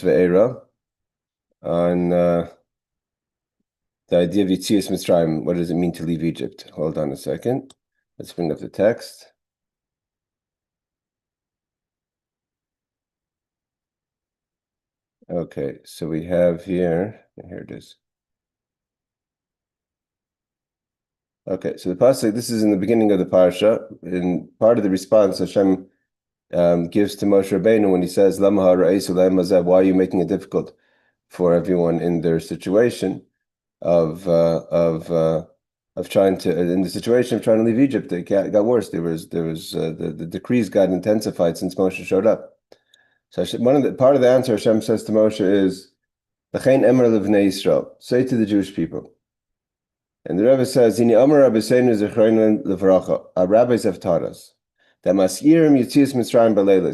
Ve'era on the idea of Yetzias Mitzrayim. What does it mean to leave Egypt? Hold on a second. Let's bring up the text. Okay, so we have here it is. Okay, so the pasuk, this is in the beginning of the parsha, in part of the response Hashem gives to Moshe Rabbeinu when he says, Lama ha'ra'esu la'em hazeh, why are you making it difficult for everyone in their situation of trying to, in the situation of trying to leave Egypt? It got worse. The decrees got intensified since Moshe showed up. So part of the answer Hashem says to Moshe is, L'chein emer levnei Yisrael, say to the Jewish people. And the Rebbe says, our rabbis have taught us that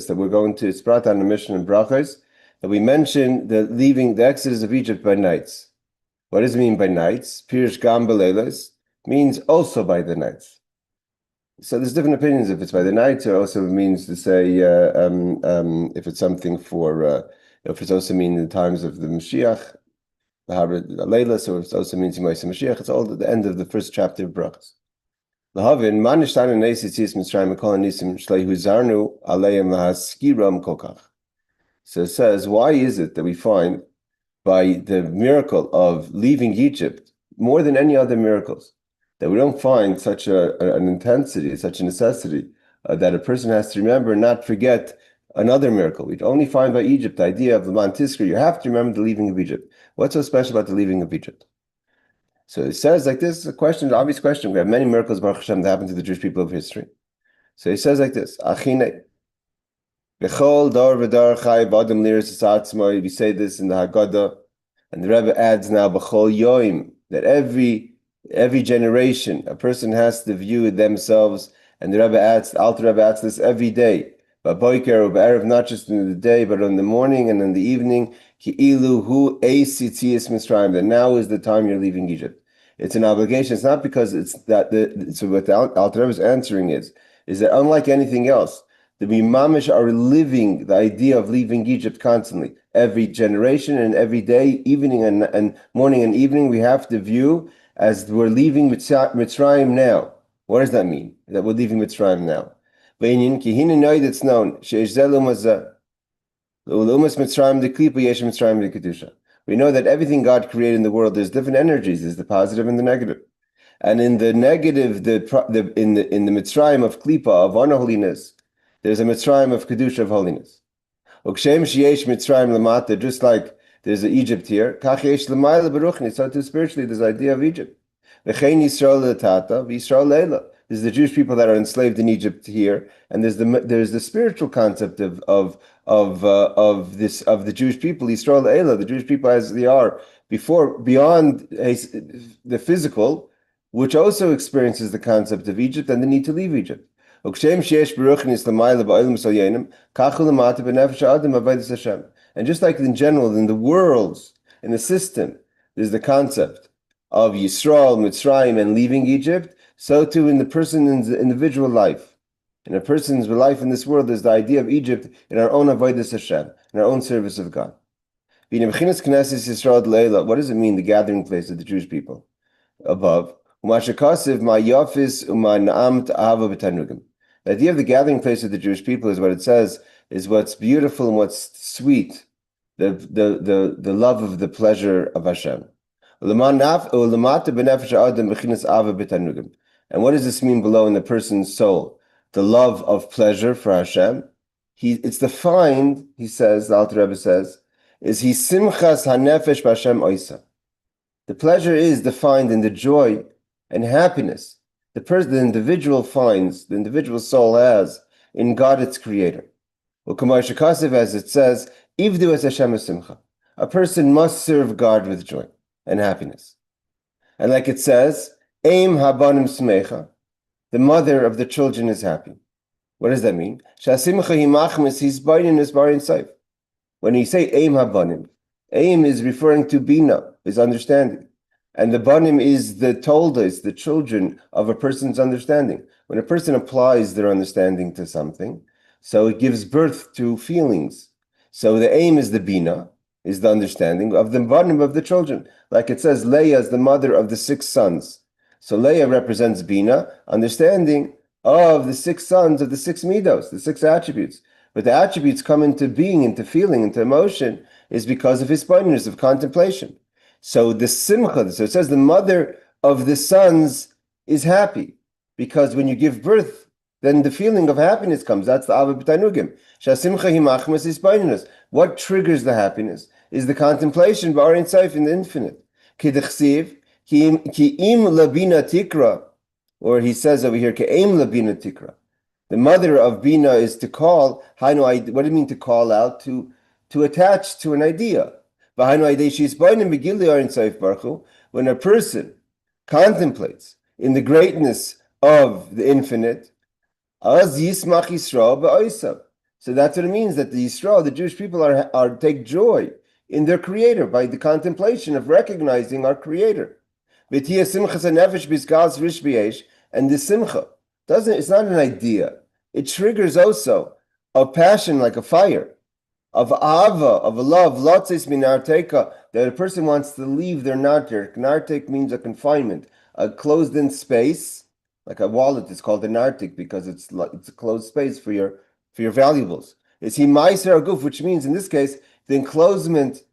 that we're going to, it's brought on a mission in Brachos, that we mention the exodus of Egypt by nights. What does it mean by nights? Pirish gam beleilas means also by the nights. So there's different opinions if it's by the nights, or also means to say if it's something for, if it's also mean in the times of the Mashiach, Layla, so it also means Yemais Mashiach. It's all at the end of the first chapter of Brachos. Lahavin manishtan neisitzis Mitzrayim kol nisim shleihu zarnu aleim lahaskiram kokach. So it says, why is it that we find by the miracle of leaving Egypt more than any other miracles that we don't find such an intensity, such a necessity that a person has to remember and not forget another miracle? We only find by Egypt the idea of the Mantiskar. You have to remember the leaving of Egypt. What's so special about the leaving of Egypt? So it says like this, a question, an obvious question. We have many miracles, Baruch Hashem, that happened to the Jewish people of history. So he says like this, Achine, Bechol dar v'dar chai b'adam liris esatzmai. We say this in the Haggadah, and the Rebbe adds now, Bechol yoim, that every generation, a person has to view themselves, and the Rebbe adds, Alter Rebbe adds this every day, but boiker or b'erev, not just in the day, but in the morning and in the evening, ki'ilu hu eis yitzias Mitzrayim, that now is the time you're leaving Egypt. It's an obligation. It's not because it's that. So what the Alter Rebbe is answering is that unlike anything else, the Mimamish are living the idea of leaving Egypt constantly. Every generation and every day, evening and morning and evening, we have to view as we're leaving Mitzrayim now. What does that mean? That we're leaving Mitzrayim now. It's known. We know that everything God created in the world, there's different energies. There's the positive and the negative. And in the negative, in the Mitzrayim of Klipa, of unholiness, there's a Mitzrayim of Kedusha, of holiness. Just like there's an Egypt here, so too spiritually there's the idea of Egypt. There's the Jewish people that are enslaved in Egypt here, and there's the spiritual concept of the Jewish people, Yisrael Eila, the Jewish people as they are beyond the physical, which also experiences the concept of Egypt and the need to leave Egypt. And just like in general, in the worlds, in the system, there's the concept of Yisrael, Mitzrayim, and leaving Egypt, so too in the person's individual life. In a person's life in this world, there's the idea of Egypt in our own Avodas Hashem, in our own service of God. What does it mean, the gathering place of the Jewish people? Above. The idea of the gathering place of the Jewish people is what it says, is what's beautiful and what's sweet, the love of the pleasure of Hashem. And what does this mean below in the person's soul? The love of pleasure for Hashem. It's defined, he says, the Alter Rebbe says, is he simchas hanefesh b'Hashem oisa. The pleasure is defined in the joy and happiness the individual finds, the individual soul has in God, its creator. As it says, Ivdu es Hashem simcha. A person must serve God with joy and happiness. And like it says, Eim habanim smecha, the mother of the children is happy. What does that mean? When you say Eim habanim, Eim is referring to Bina, is understanding. And the banim is the toldas, the children of a person's understanding. When a person applies their understanding to something, so it gives birth to feelings. So the aim is the bina, is the understanding of the bottom of the children. Like it says, Leah is the mother of the 6 sons. So Leah represents bina, understanding of the 6 sons of the 6 midos, the 6 attributes. But the attributes come into being, into feeling, into emotion, is because of his blindness of contemplation. So the simcha, so it says the mother of the sons is happy, because when you give birth, then the feeling of happiness comes. That's the Ava B'Tanugim. Shasimcha himachmas is blindness. What triggers the happiness is the contemplation b'arin seif in the infinite. Kidechsiv ki im labina tikra, or he says over here, ke'im labina tikra. The mother of bina is to call. What do you mean to call out? To attach to an idea. When a person contemplates in the greatness of the infinite, so that's what it means, that the Yisrael, the Jewish people, are take joy in their Creator by the contemplation of recognizing our Creator. And the simcha it's not an idea. It triggers also a passion like a fire, of ahava, of a love, lotzes min narteka, that a person wants to leave their nartek. Nartek means a confinement, a closed-in space, like a wallet is called a nartek because it's a closed space for your valuables. Is he meiser aguf, which means in this case the enclosement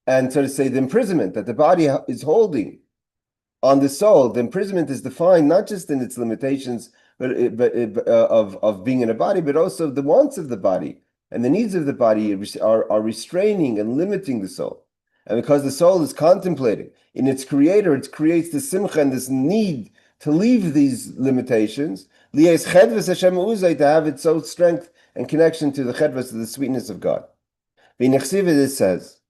and, so to say, the imprisonment that the body is holding on the soul. The imprisonment is defined not just in its limitations, but of being in a body, but also the wants of the body and the needs of the body are restraining and limiting the soul. And because the soul is contemplating in its Creator, it creates the simcha and this need to leave these limitations, to have its own strength and connection to the chedvas, to the sweetness of God. It says,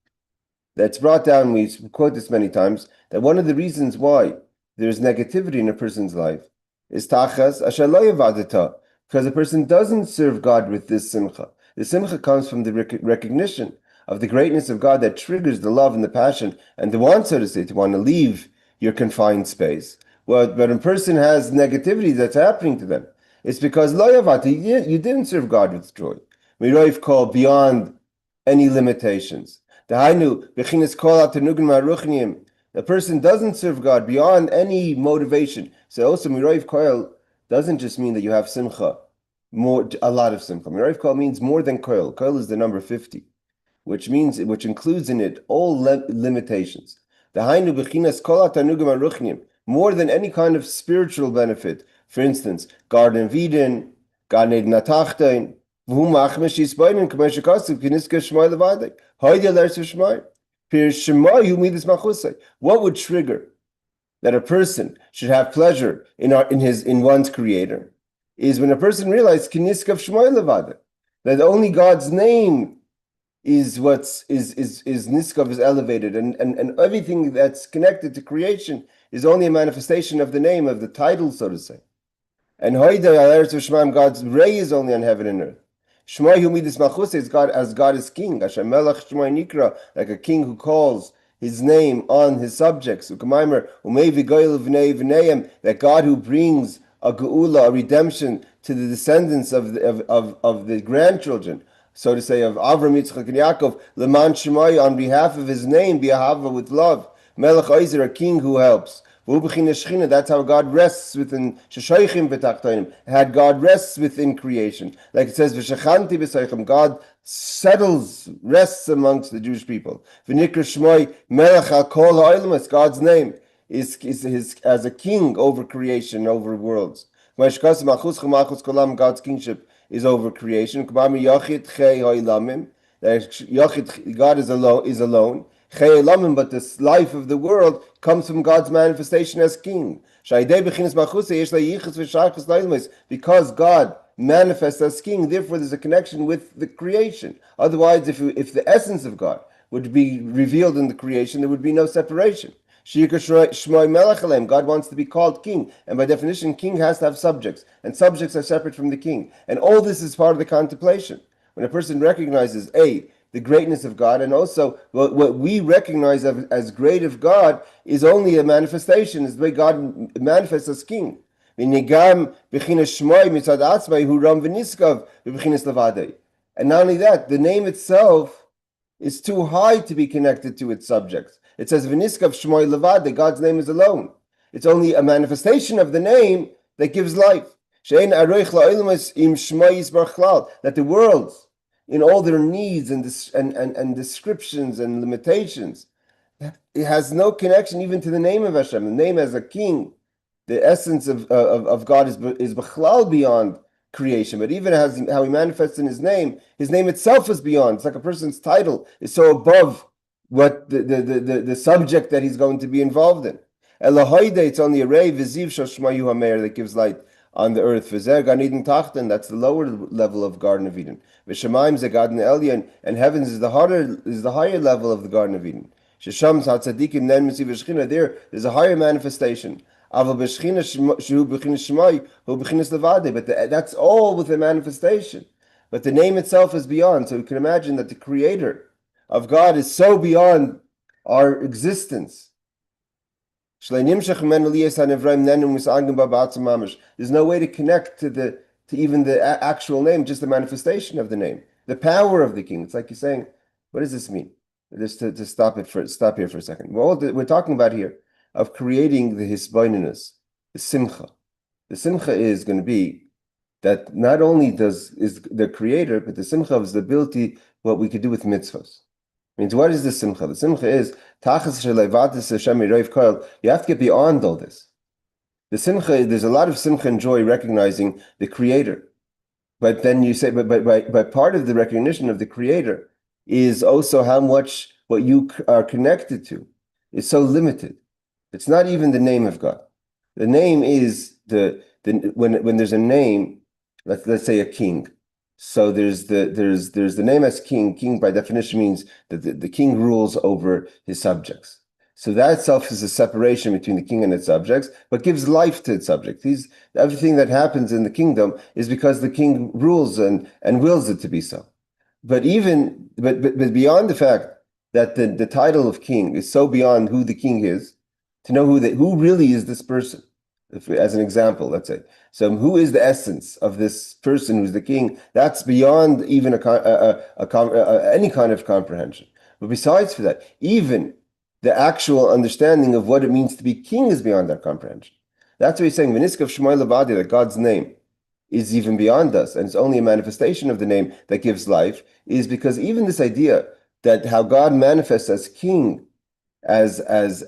that's brought down, we quote this many times, that one of the reasons why there's negativity in a person's life is tachas asher lo yavadata, because a person doesn't serve God with this simcha. The simcha comes from the recognition of the greatness of God that triggers the love and the passion and the want, so to say, to want to leave your confined space. But a person has negativity that's happening to them. It's because lo yavata, you didn't serve God with joy. Miroif call beyond any limitations. The person doesn't serve God beyond any motivation. So also miroif koil doesn't just mean that you have simcha, a lot of simcha. Miroif koil means more than koil. Koil is the number 50, which includes in it all limitations. More than any kind of spiritual benefit. For instance, Garden of Eden, Gan Eden Atachtein, what would trigger that a person should have pleasure in one's Creator is when a person realizes that only God's name is niskav, is elevated, and everything that's connected to creation is only a manifestation of the name, of the title, so to say. And God's ray is only on heaven and earth. Shmai humidis malchus is God, as God is king. Hashem melech shmai nikra, like a king who calls his name on his subjects. U'kamaimer umei v'goyel v'nei v'neiim, that God who brings a geula, a redemption to the descendants of the grandchildren, so to say, of Avram, Yitzchak, and Yaakov, leman shmai, on behalf of his name, bi'ahava, with love. Melech Oizer, a king who helps. That's how God rests within Sheshaychim v'tachtonim. Had God rests within creation, like it says v'shechanti b'saychim. God rests amongst the Jewish people. V'nikra shmoi melech al kol ha'olamas. God's name is as a king over creation, over worlds. God's kingship is over creation. God is alone. But this life of the world comes from God's manifestation as king. Because God manifests as king, therefore there's a connection with the creation. Otherwise, if the essence of God would be revealed in the creation, there would be no separation. God wants to be called king, and by definition, king has to have subjects, and subjects are separate from the king. And all this is part of the contemplation. When a person recognizes the greatness of God, and also what we recognize as great of God is only a manifestation, is the way God manifests as king. And not only that, the name itself is too high to be connected to its subjects. It says, V'niskav shmoi levad, that God's name is alone. It's only a manifestation of the name that gives life. She'ein aroich la'olamas im shmoi yisbarach klal, that the worlds, in all their needs and descriptions and limitations, it has no connection even to the name of Hashem. The name as a king, the essence of God is b'chlal beyond creation. But even as how he manifests in his name itself is beyond. It's like a person's title is so above what the subject that he's going to be involved in. Elohoide, it's only a ray, v'ziv shoshmayu hamer, that gives light on the earth. V'zer gan Eden tachten, that's the lower level of Garden of Eden. V'shamayim ze Garden Elyon, and heavens is the higher level of the Garden of Eden. Shesham tzadikim nen mesiv v'shchina, there's a higher manifestation. Aval b'shchina shu b'chinas shmai hu b'chinas levade, but that's all with the manifestation. But the name itself is beyond. So you can imagine that the Creator of God is so beyond our existence. There's no way to connect to even the actual name, just the manifestation of the name, the power of the king. It's like you're saying, what does this mean? Just to stop here for a second. We're talking about here of creating the hisbaininus, the simcha. The simcha is going to be that not only is the creator, but the simcha is the ability, what we could do with mitzvahs. Means what is the simcha? The simcha is you have to get beyond all this. The simcha, there's a lot of simcha and joy recognizing the creator. But then you say, but part of the recognition of the creator is also how much what you are connected to is so limited. It's not even the name of God. The name is when there's a name, let's say a king. So there's the name as king. King by definition means that the king rules over his subjects. So that itself is a separation between the king and its subjects, but gives life to its subjects. Everything that happens in the kingdom is because the king rules and wills it to be so. But beyond the fact that the title of king is so beyond who the king is, to know who really is this person. As an example, let's say. So who is the essence of this person who's the king? That's beyond even any kind of comprehension. But besides for that, even the actual understanding of what it means to be king is beyond that comprehension. That's what he's saying, V'niskav shmoi levadi, that God's name is even beyond us, and it's only a manifestation of the name that gives life, is because even this idea that how God manifests as king, as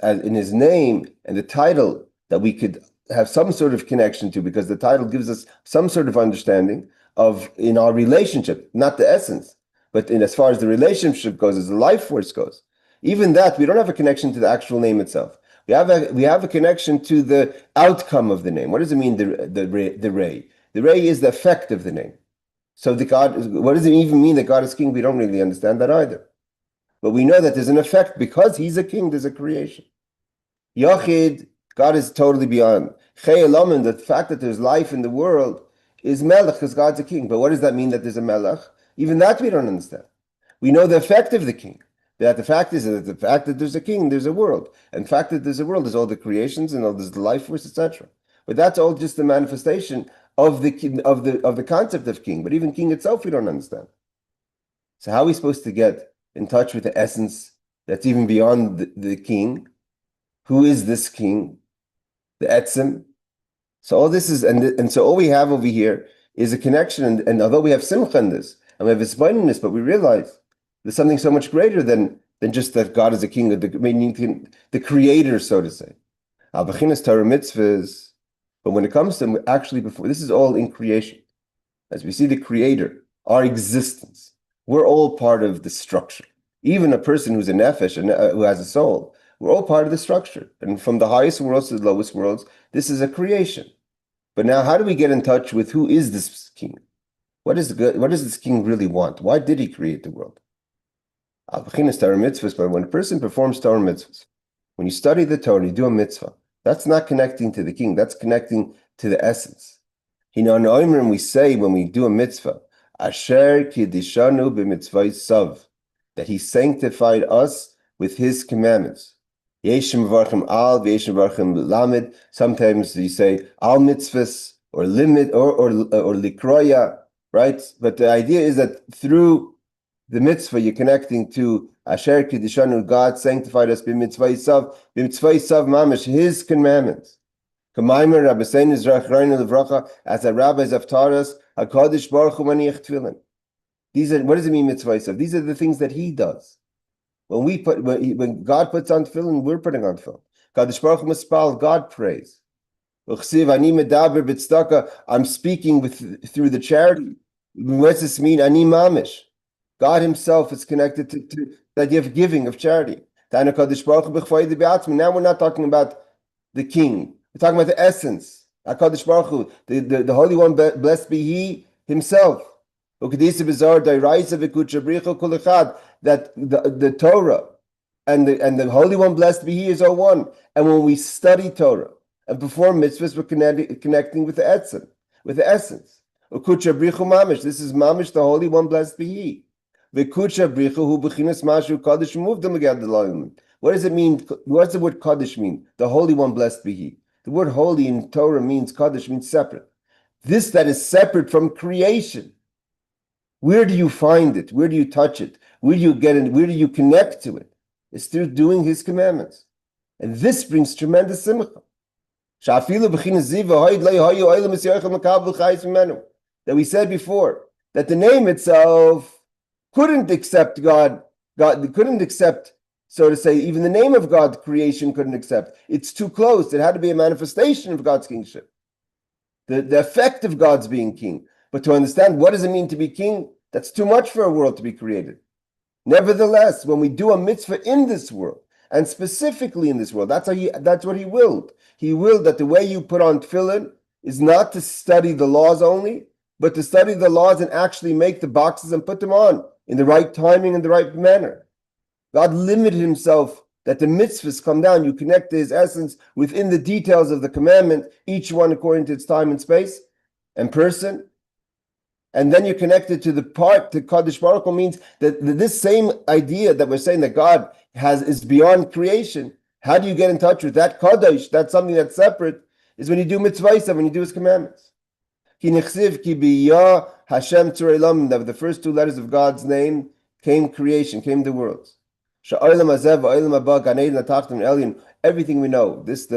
in his name and the title that we could have some sort of connection to, because the title gives us some sort of understanding of in our relationship, not the essence, but in as far as the relationship goes, as the life force goes. Even that, we don't have a connection to the actual name itself. We have a connection to the outcome of the name. What does it mean, the ray? The ray is the effect of the name. So what does it even mean that God is king? We don't really understand that either. But we know that there's an effect because he's a king, there's a creation. Yachid, God is totally beyond. The fact that there's life in the world is melech, because God's a king. But what does that mean that there's a melech? Even that we don't understand. We know the effect of the king. That the fact is that the fact that there's a king, there's a world. And the fact that there's a world, there's all the creations and all there's the life force, etc. But that's all just the manifestation of the concept of king. But even king itself we don't understand. So how are we supposed to get in touch with the essence that's even beyond the king? Who is this king? The etzem. So all this is, and so all we have over here is a connection, and although we have simcha in this, and we have hisbaininus, but we realize there's something so much greater than just that God is a king, the creator, so to say. Al b'chinas Torah mitzvahs, but when it comes to actually before, this is all in creation. As we see the creator, our existence, we're all part of the structure. Even a person who's a nefesh, who has a soul, we're all part of the structure. And from the highest worlds to the lowest worlds, this is a creation. But now how do we get in touch with who is this king? What does this king really want? Why did he create the world? But when a person performs Torah mitzvahs, when you study the Torah, you do a mitzvah, that's not connecting to the king, that's connecting to the essence. We say when we do a mitzvah, Asher kidishanu b'mitzvah sav, that he sanctified us with his commandments. Yeshim varchim al, v'yeshim varchim lamed. Sometimes you say al mitzvahs or limit or likroya, right? But the idea is that through the mitzvah, you're connecting to Asher Kiddishanu, God sanctified us b'mitzvah yisav mamish, His commandments. Maamar Rabbeinu Zrachreinu Levracha, as the rabbis have taught us, Hakadosh Baruch Hu maniach tefillin. These are, what does it mean mitzvah yisav? These are the things that He does. When God puts on tefillin, we're putting on tefillin. Kadosh Baruch Hu mispal, God prays. I'm speaking through the charity. What does this mean? Ani mamish. God Himself is connected to the idea of giving, of charity. Now we're not talking about the king. We're talking about the essence. HaKadosh Baruch Hu, the Holy One, blessed be He Himself. That the Torah and the Holy One, blessed be He, is all one. And when we study Torah and perform mitzvahs, we're connecting with the essence. This is mamish, the Holy One, blessed be He. What does it mean? What does the word Kaddish mean? The Holy One, blessed be He. The word holy in Torah means Kaddish, means separate. This that is separate from creation. Where do you find it? Where do you touch it? Where do you get it? Where do you connect to it? It's through doing His commandments. And this brings tremendous simcha. That we said before, that the name itself couldn't accept God couldn't accept, so to say, even the name of God, creation couldn't accept. It's too close. It had to be a manifestation of God's kingship. The effect of God's being king. But to understand what does it mean to be king, that's too much for a world to be created. Nevertheless, when we do a mitzvah in this world, and specifically in this world, that's what He willed. He willed that the way you put on tefillin is not to study the laws only, but to study the laws and actually make the boxes and put them on in the right timing and the right manner. God limited Himself that the mitzvahs come down. You connect to His essence within the details of the commandment, each one according to its time and space and person. And then you're connected to the part, to Kadosh Baruch Hu, means that this same idea that we're saying that God is beyond creation. How do you get in touch with that Kadosh? That's something that's separate, is when you do mitzvahs, when you do His commandments. Ki nechsiv ki biyah Hashem tzur elam, the first two letters of God's name came creation, came the worlds. Sha'olam hazev va'olam haba gan eden atachton elyon. Everything we know, this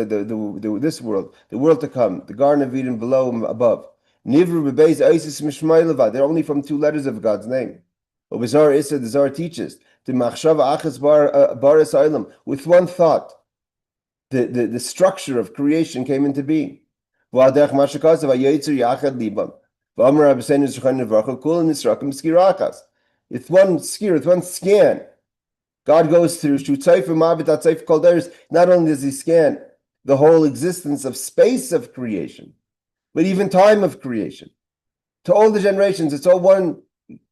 world, the world to come, the Garden of Eden below and above. Nivru bebeis aisis mishmailava. They're only from two letters of God's name. Obizar Issa, the Zohar teaches, the machshava achas baras olam, with one thought, the structure of creation came into being. It's one skir, it's one scan. God goes through, not only does He scan the whole existence of space of creation, but even time of creation. To all the generations, it's all one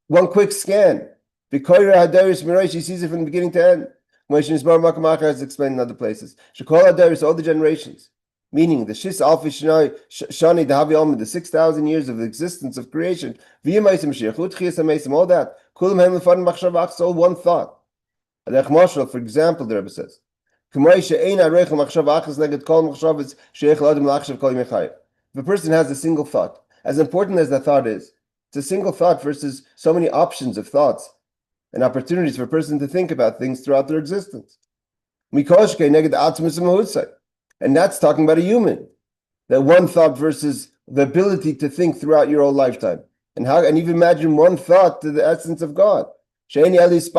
quick scan. He sees it from the beginning to end. Has explained in other places. All the generations. Meaning the Shis Alfi Shani Dahavi Alma, the 6,000 years of the existence of creation, all that, all one thought. For example, the Rebbe says, if a person has a single thought, as important as that thought is, it's a single thought versus so many options of thoughts and opportunities for a person to think about things throughout their existence. And that's talking about a human. That one thought versus the ability to think throughout your whole lifetime. And even imagine one thought to the essence of God. It's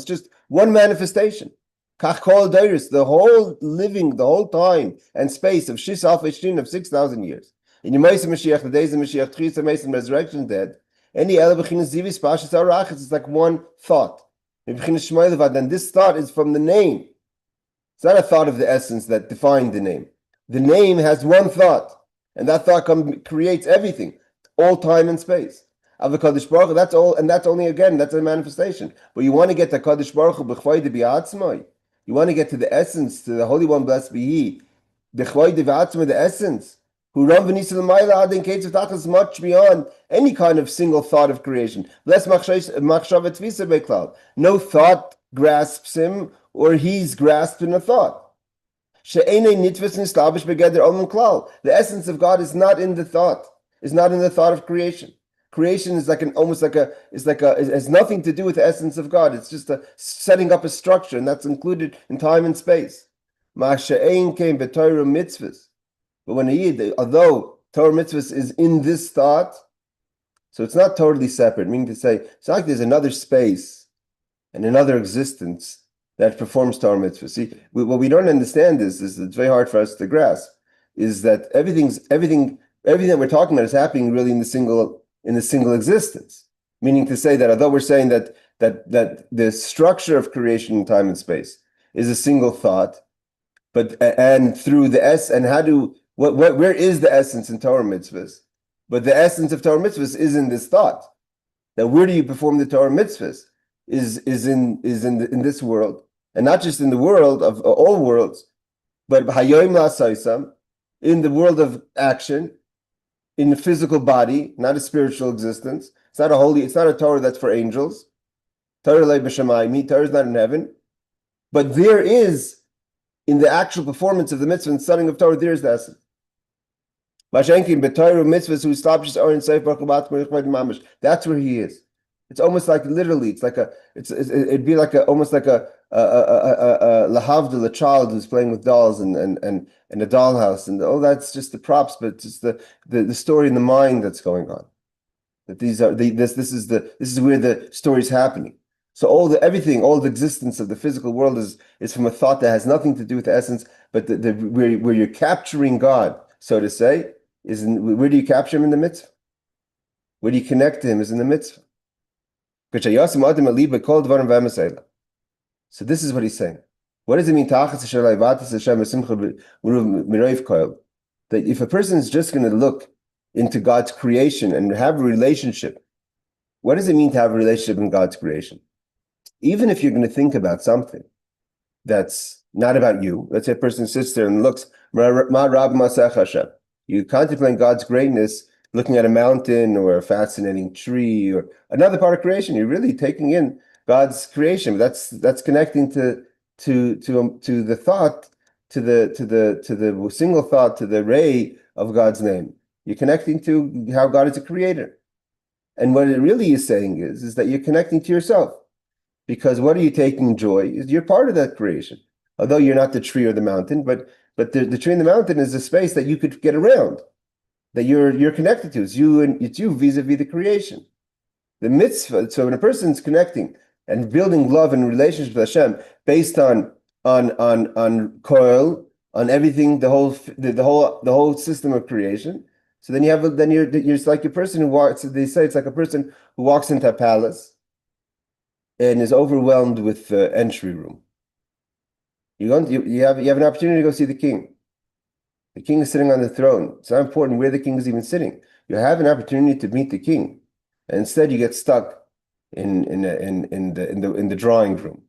just one manifestation. The whole living, the whole time and space of Shis Alfa Shtin of 6,000 years. In your Ma'aseh Mashiach, the days of Mashiach, Tchisa, Mason, Resurrection Dead, it's like one thought. And this thought is from the name. It's not a thought of the essence that defined the name. The name has one thought, and that thought creates everything, all time and space. Kadosh Baruch Hu, that's all, and that's only, again, that's a manifestation. But you want to get to Kadosh Baruch Hu, you want to get to the essence, to the Holy One, blessed be He, the essence, who is much beyond any kind of single thought of creation. No thought grasps Him, or He's grasped in a thought. The essence of God is not in the thought, of creation. Creation is like it has nothing to do with the essence of God. It's just a setting up a structure, and that's included in time and space. Ma'ashe'ein came b'Torah mitzvahs. But when a Yid, although Torah mitzvahs is in this thought, so it's not totally separate, meaning to say, it's not like there's another space and another existence that performs Torah mitzvahs. See, what we don't understand is it's very hard for us to grasp, is that everything that we're talking about is happening really in the single existence. Meaning to say that although we're saying that the structure of creation in time and space is a single thought, but and through the where is the essence in Torah mitzvahs? But the essence of Torah mitzvahs is in this thought. That where do you perform the Torah mitzvahs? Is in this world, and not just in the world of all worlds, but hayoim la'asaisam, in the world of action, in the physical body, not a spiritual existence. It's not a Torah that's for angels. Torah le b'shamayim, Torah is not in heaven, but there is in the actual performance of the mitzvah and studying of Torah, there is the essence. That's where he is. It's almost like literally. It'd be like almost like a lahavdil, a child who's playing with dolls and a dollhouse, and that's just the props, but it's just the story in the mind that's going on. That this is where the story's happening. So all the existence of the physical world is from a thought that has nothing to do with the essence, but where you're capturing God, so to say, where do you capture him in the mitzvah? Where do you connect to him is in the mitzvah. So this is what he's saying. What does it mean? That if a person is just going to look into God's creation and have a relationship, what does it mean to have a relationship in God's creation? Even if you're going to think about something that's not about you, let's say a person sits there and looks, you contemplate God's greatness, looking at a mountain or a fascinating tree or another part of creation. You're really taking in God's creation. That's connecting to the thought, to the single thought, to the ray of God's name. You're connecting to how God is a creator. And what it really is saying is that you're connecting to yourself. Because what are you taking joy? You're part of that creation. Although you're not the tree or the mountain, but the tree and the mountain is a space that you could get around, that you're connected to. It's you vis-a-vis the creation. The mitzvah, so when a person's connecting and building love and relationship with Hashem based on koil, on everything, the whole system of creation. So then you're it's like a person who walks. They say it's like a person who walks into a palace and is overwhelmed with the entry room. You have an opportunity to go see the king. The king is sitting on the throne. It's not important where the king is even sitting. You have an opportunity to meet the king, and instead you get stuck in the drawing room,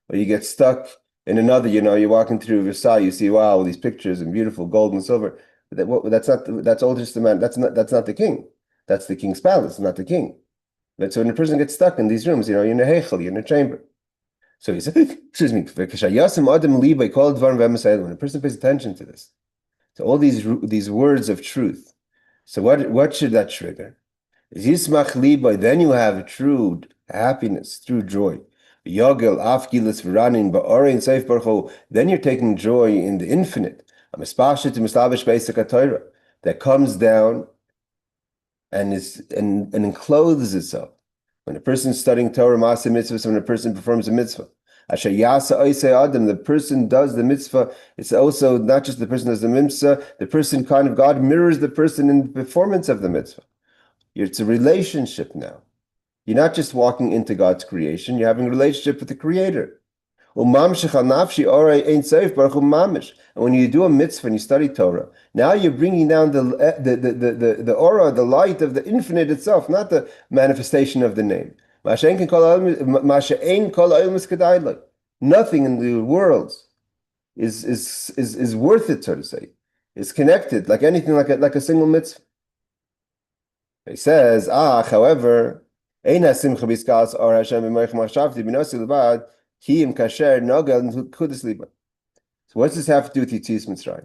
or you get stuck in another. You're walking through Versailles. You see, wow, all these pictures and beautiful gold and silver. That's all just the man. That's not the king. That's the king's palace, not the king. But so when a person gets stuck in these rooms, you're in a heichel, you're in a chamber. So he said, excuse me, when a person pays attention to this, to all these words of truth, so what should that trigger? Then you have true happiness, true joy. Then you're taking joy in the infinite. That comes down and encloses itself. When a person is studying Torah, Maaseh mitzvahs, when a person performs a mitzvah, the person does the mitzvah. It's also not just the person does the mitzvah. The person God mirrors the person in the performance of the mitzvah. It's a relationship now. You're not just walking into God's creation. You're having a relationship with the Creator. And when you do a mitzvah and you study Torah, now you're bringing down the aura, the light of the infinite itself, not the manifestation of the name. Nothing in the world is worth it, so to say. It's connected like anything, like a single mitzvah. He says, however, so what does this have to do with Yetzias Mitzrayim?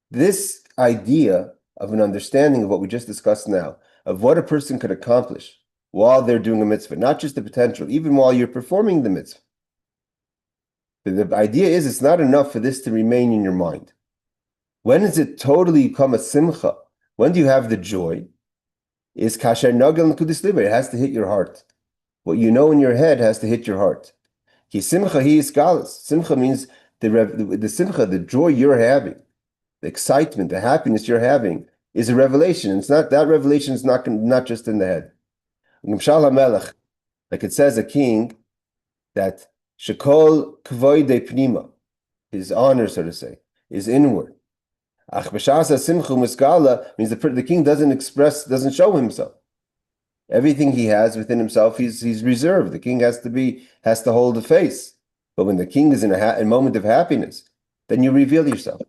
This idea of an understanding of what we just discussed now, of what a person could accomplish while they're doing a mitzvah, not just the potential, even while you're performing the mitzvah. The idea is it's not enough for this to remain in your mind. When does it totally become a simcha? When do you have the joy? Is kasher nagel n'kudis liba. It has to hit your heart. What you know in your head has to hit your heart. Ki simcha hi iskalis. Simcha means the simcha, the joy you're having, the excitement, the happiness you're having is a revelation. It's not that revelation is not just in the head. Like it says, a king that shekol kvoide pnima, his honor, so to say, is inward. Ach b'shasa simcha muskala means the king doesn't show himself. Everything he has within himself, he's reserved. The king has to hold a face. But when the king is in a moment of happiness, then you reveal yourself.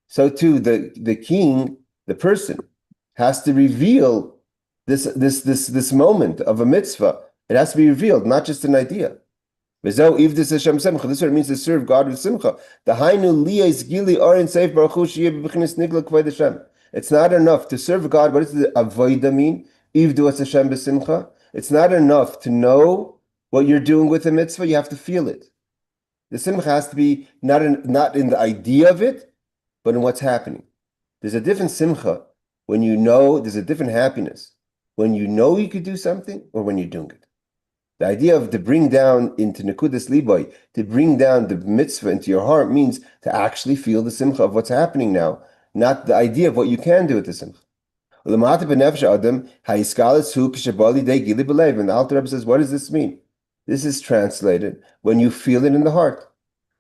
So too, the king, the person, has to reveal this moment of a mitzvah. It has to be revealed, not just an idea. This is what it means to serve God with simcha. It's not enough to serve God. What does the avodah mean? It's not enough to know what you're doing with the mitzvah. You have to feel it. The simcha has to be not in the idea of it, but in what's happening. There's a different simcha when you know, there's a different happiness when you know you could do something or when you're doing it. The idea of to bring down into nekudas liboy, to bring down the mitzvah into your heart means to actually feel the simcha of what's happening now, not the idea of what you can do with the simcha. And the Alter Rebbe says, what does this mean? This is translated when you feel it in the heart.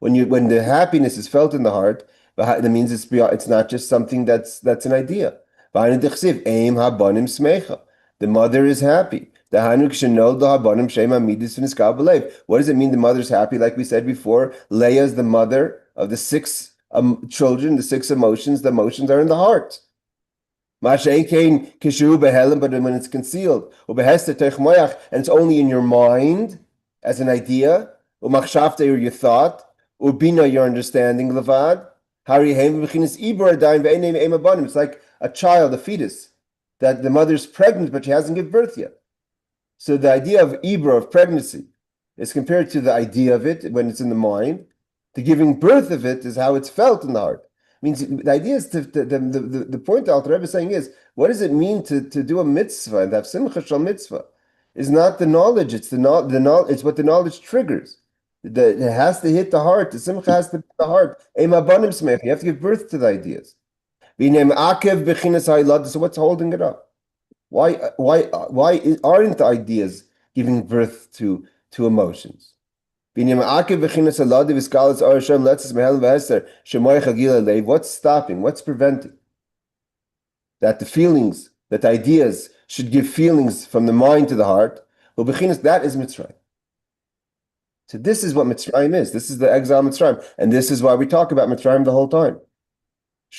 When the happiness is felt in the heart, that means it's not just something that's an idea. The mother is happy. What does it mean the mother is happy? Like we said before, Leah is the mother of the 6 children, the 6 emotions. The emotions are in the heart. But when it's concealed, and it's only in your mind as an idea, or your thought, or bina, your understanding, levad. It's like a child, a fetus, that the mother's pregnant, but she hasn't given birth yet. So the idea of ibra, of pregnancy, is compared to the idea of it when it's in the mind. The giving birth of it is how it's felt in the heart. Means the idea is the point Alter Rebbe is saying is, what does it mean to do a mitzvah and have simcha shal mitzvah? Is not the knowledge, it's it's what the knowledge triggers. It has to hit the heart. The simcha has to hit the heart. You have to give birth to the ideas. So what's holding it up? Why aren't the ideas giving birth to emotions? What's stopping? What's preventing? That the feelings, that the ideas should give feelings from the mind to the heart. That is Mitzrayim. So this is what Mitzrayim is. This is the exile Mitzrayim. And this is why we talk about Mitzrayim the whole time.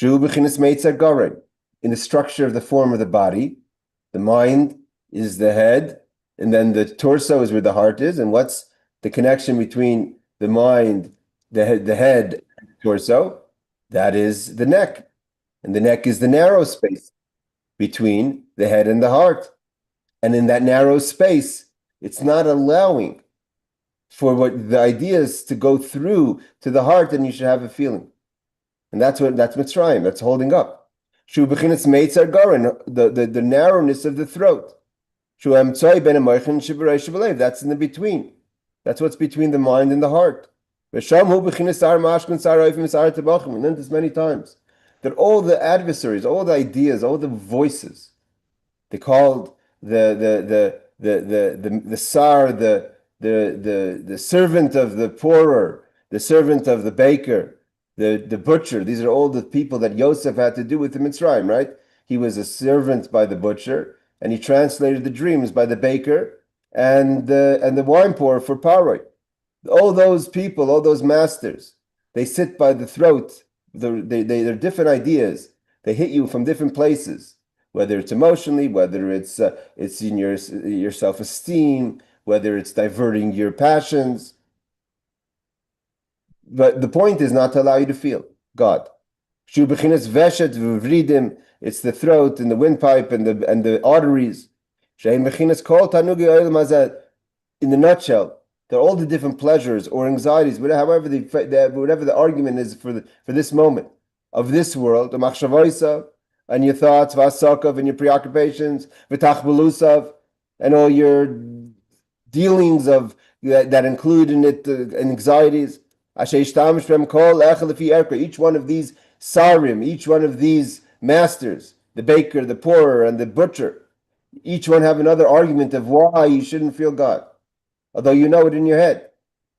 In the structure of the form of the body, the mind is the head, and then the torso is where the heart is. And what's the connection between the mind, the head, and the torso? That is the neck. And the neck is the narrow space between the head and the heart. And in that narrow space, it's not allowing for what the ideas to go through to the heart, and you should have a feeling. And that's Mitzrayim, that's holding up. The narrowness of the throat. That's in the between. That's what's between the mind and the heart. We learned this many times. That all the adversaries, all the ideas, all the voices, they called the sar, the servant of the pourer, the servant of the baker, the butcher. These are all the people that Yosef had to do with the Mitzrayim, right? He was a servant by the butcher, and he translated the dreams by the baker and the wine pourer for Paroi. All those people, all those masters, they sit by the throat. They're different ideas. They hit you from different places, whether it's emotionally, whether it's in your self-esteem, whether it's diverting your passions. But the point is not to allow you to feel God. Shu bechinas veshet v'vridim. It's the throat and the windpipe and the arteries. Shein bechinas kol tanugi oil mazet. In the nutshell, they're all the different pleasures or anxieties, whatever the argument is for this moment of this world, the machshavoisav, and your thoughts, vasakav, and your preoccupations, v'tachbelusav, and all your dealings of that include in it anxieties. Each one of these sarim, each one of these masters, the baker, the pourer, and the butcher, each one have another argument of why you shouldn't feel God, although you know it in your head.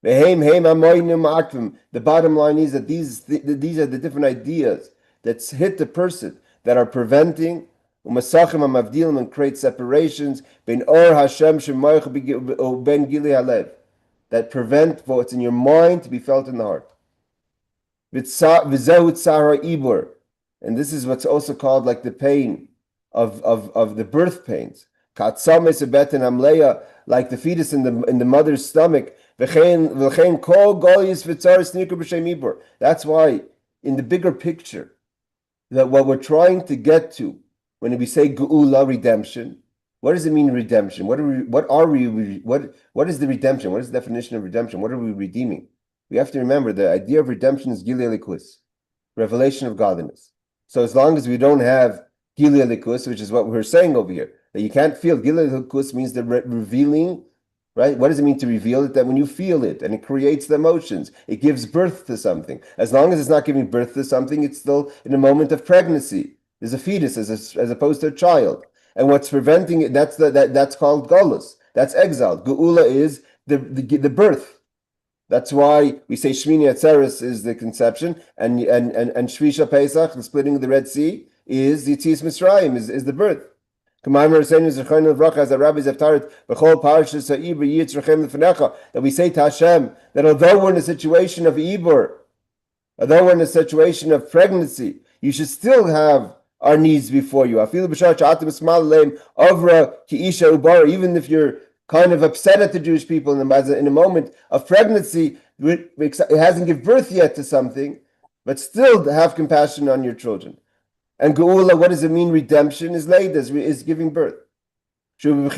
The bottom line is that these are the different ideas that hit the person that are preventing and create separations ben or Hashem ben gili halev, that prevent what's in your mind to be felt in the heart. And this is what's also called like the pain of the birth pains. Like the fetus in the mother's stomach. That's why in the bigger picture, that what we're trying to get to when we say geula, redemption, what does it mean redemption? What is the redemption? What is the definition of redemption? What are we redeeming? We have to remember the idea of redemption is Gilui Elikus, revelation of godliness. So as long as we don't have Gilui Elikus, which is what we're saying over here, that you can't feel, Gilui Elikus means the revealing, right? What does it mean to reveal it? That when you feel it and it creates the emotions, it gives birth to something. As long as it's not giving birth to something, it's still in a moment of pregnancy. There's a fetus as opposed to a child. And what's preventing it, that's called galus. That's exile. Geula is the birth. That's why we say Shmini Atzeres is the conception, and Shvisha Pesach, the splitting of the Red Sea, is Yitzias Mitzrayim, is the birth. Maamar saying is as the rabbis have taught that we say to Hashem that although we're in a situation of Ibur, although we're in a situation of pregnancy, you should still have our needs before you. Even if you're kind of upset at the Jewish people in a moment of pregnancy, it hasn't given birth yet to something, but still have compassion on your children. And Geula, what does it mean? Redemption is leidas, is giving birth. Then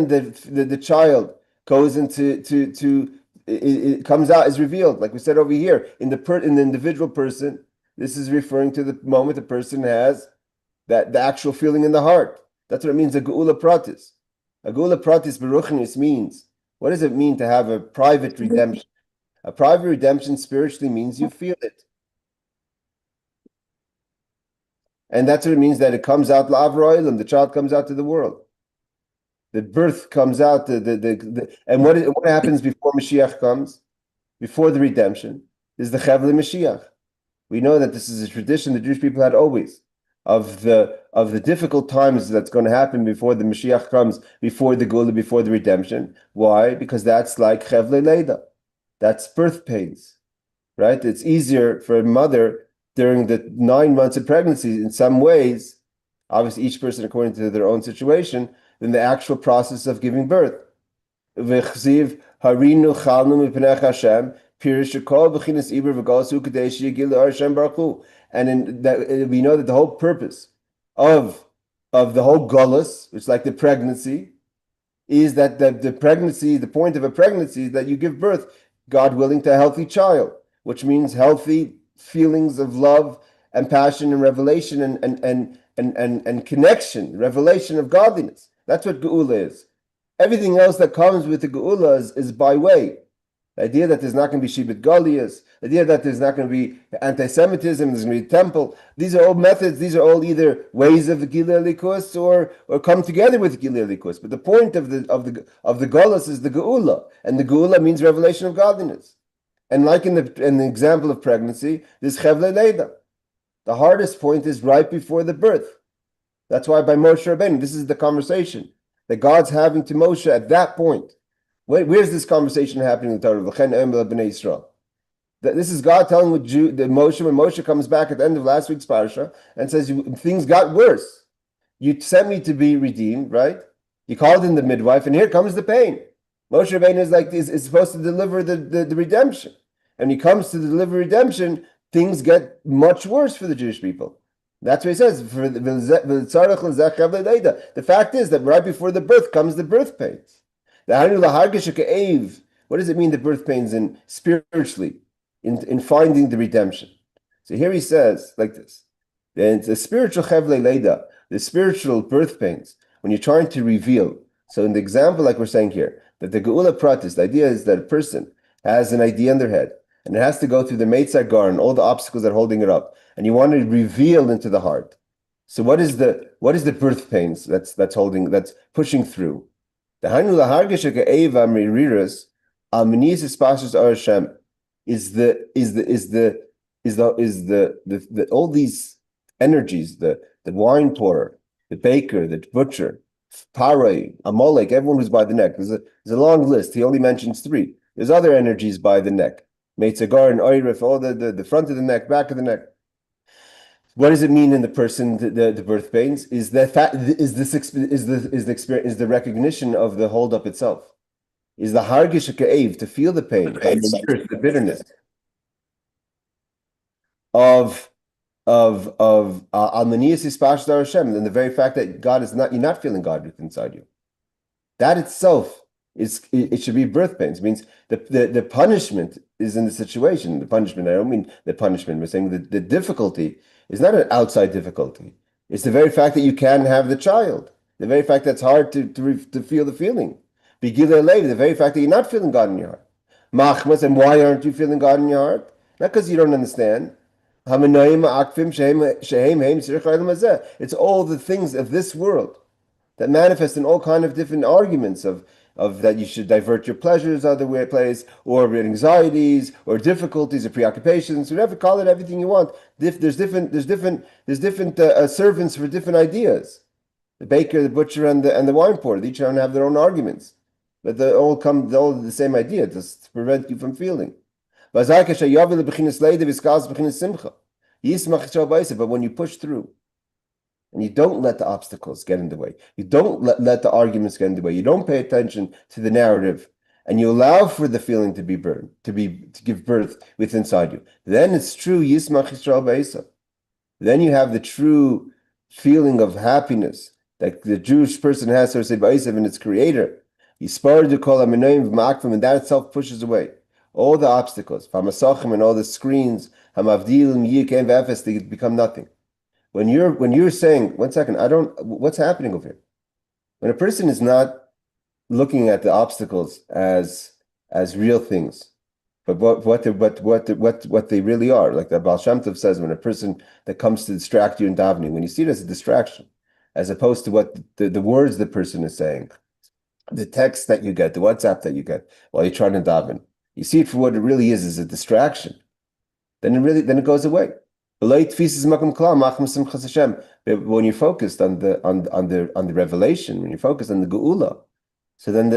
the child goes into it comes out, is revealed, like we said over here in the individual person. This is referring to the moment the person has the actual feeling in the heart. That's what it means. A Geula pratis. A Geula pratis beruchnis means, what does it mean to have a private redemption? A private redemption spiritually means you feel it. And that's what it means, that it comes out la'avroilim, the child comes out to the world. The birth comes out, and what happens before Mashiach comes? Before the redemption is the Chevle Mashiach. We know that this is a tradition the Jewish people had always, of the difficult times that's going to happen before the Mashiach comes, before the Geula, before the redemption. Why? Because that's like Chevle Leida. That's birth pains, right? It's easier for a mother during the 9 months of pregnancy, in some ways, obviously each person according to their own situation, than the actual process of giving birth. V'chziv harinu chalnu mipnei Hashem pirish kol b'chinas iber v'galsu kadesh yigil Hashem baruch hu. And we know that the whole purpose of the whole gullus, which is like the pregnancy, is that the pregnancy, the point of a pregnancy is that you give birth, God willing, to a healthy child, which means healthy feelings of love and passion and revelation and connection, revelation of godliness. That's what Geula is. Everything else that comes with the Geula is by way. The idea that there's not going to be Shibit Goliath, the idea that there's not going to be anti-Semitism, there's going to be temple. These are all methods, these are all either ways of the Gilui Elikus or come together with Gilui Elikus. But the point of the Golus is the Geula, and the Geula means revelation of godliness. And like in the example of pregnancy, this Chevle Leida. The hardest point is right before the birth. That's why by Moshe Rabbeinu, this is the conversation that God's having to Moshe at that point. Where's this conversation happening in the Torah? This is God telling Moshe, when Moshe comes back at the end of last week's parasha and says, things got worse. You sent me to be redeemed, right? You called in the midwife, and here comes the pain. Moshe Rabbeinu is supposed to deliver the redemption. And he comes to deliver redemption, things get much worse for the Jewish people. That's what he says. The fact is that right before the birth comes the birth pains. What does it mean, the birth pains, in spiritually, in finding the redemption? So here he says like this: then the spiritual chevle leida, the spiritual birth pains, when you're trying to reveal. So in the example, like we're saying here, that the geula pratis, the idea is that a person has an idea in their head, and it has to go through the Meitzar Gar and all the obstacles that are holding it up, and you want to reveal into the heart. So what is the birth pains that's pushing through? The Hanu lahargeshaka eva miriras almenisis pashas arashem is the all these energies, the wine pourer, the baker, the butcher, Paray, Amalek, everyone who's by the neck. There's a long list. He only mentions 3. There's other energies by the neck. Meitzagar and Oirif, all the front of the neck, back of the neck. What does it mean in the person, the birth pains? Is the recognition of the hold up itself? Is the hargish ka'ev, to feel the pain, the bitterness of Almanias Ispashtar Hashem, and the very fact that God is not, you're not feeling God inside you. That itself it should be birth pains. It means the punishment is in the situation. The punishment, I don't mean the punishment, we're saying the difficulty is not an outside difficulty. It's the very fact that you can't have the child. The very fact that it's hard to feel the feeling. Begila Lev, the very fact that you're not feeling God in your heart. Machmas, and why aren't you feeling God in your heart? Not because you don't understand. It's all the things of this world that manifest in all kind of different arguments of that you should divert your pleasures other place, or anxieties, or difficulties, or preoccupations, whatever, call it everything you want. There's different servants for different ideas. The baker, the butcher, and the wine pourer, they each have their own arguments, but they all the same idea, to prevent you from feeling. But when you push through, and you don't let the obstacles get in the way, you don't let the arguments get in the way, you don't pay attention to the narrative, and you allow for the feeling to be burned, to give birth within inside you, then it's true Yismach Yisrael Ba'isa. Then you have the true feeling of happiness that the Jewish person has, so to say, Ba'isa, in its creator. Yispar to call and that itself pushes away all the obstacles, Famasachim, and all the screens, Hamavdilim, Yikem, Vefes, they become nothing. When you're saying, 1 second, what's happening over here? When a person is not looking at the obstacles as real things, but what they really are, like the Baal Shem Tov says, when a person that comes to distract you in davening, when you see it as a distraction, as opposed to what the words the person is saying, the text that you get, the WhatsApp that you get while you're trying to daven, you see it for what it really is a distraction, then it goes away. When you're focused on the revelation, when you're focused on the geula, so then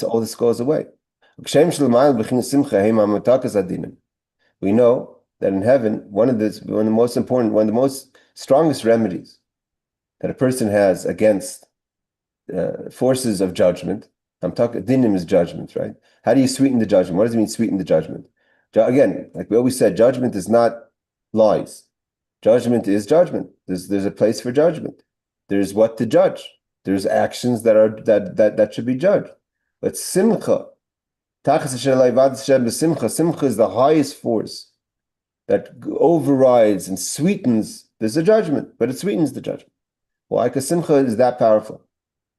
all this goes away. We know that in heaven, one of the most strongest remedies that a person has against forces of judgment. I'm talking dinim is judgment, right? How do you sweeten the judgment? What does it mean, sweeten the judgment? Again, like we always said, judgment is not lies. Judgment is judgment. There's a place for judgment. There's what to judge. There's actions that should be judged. But simcha, simcha is the highest force that overrides and sweetens. There's a judgment, but it sweetens the judgment. Why? Because simcha is that powerful.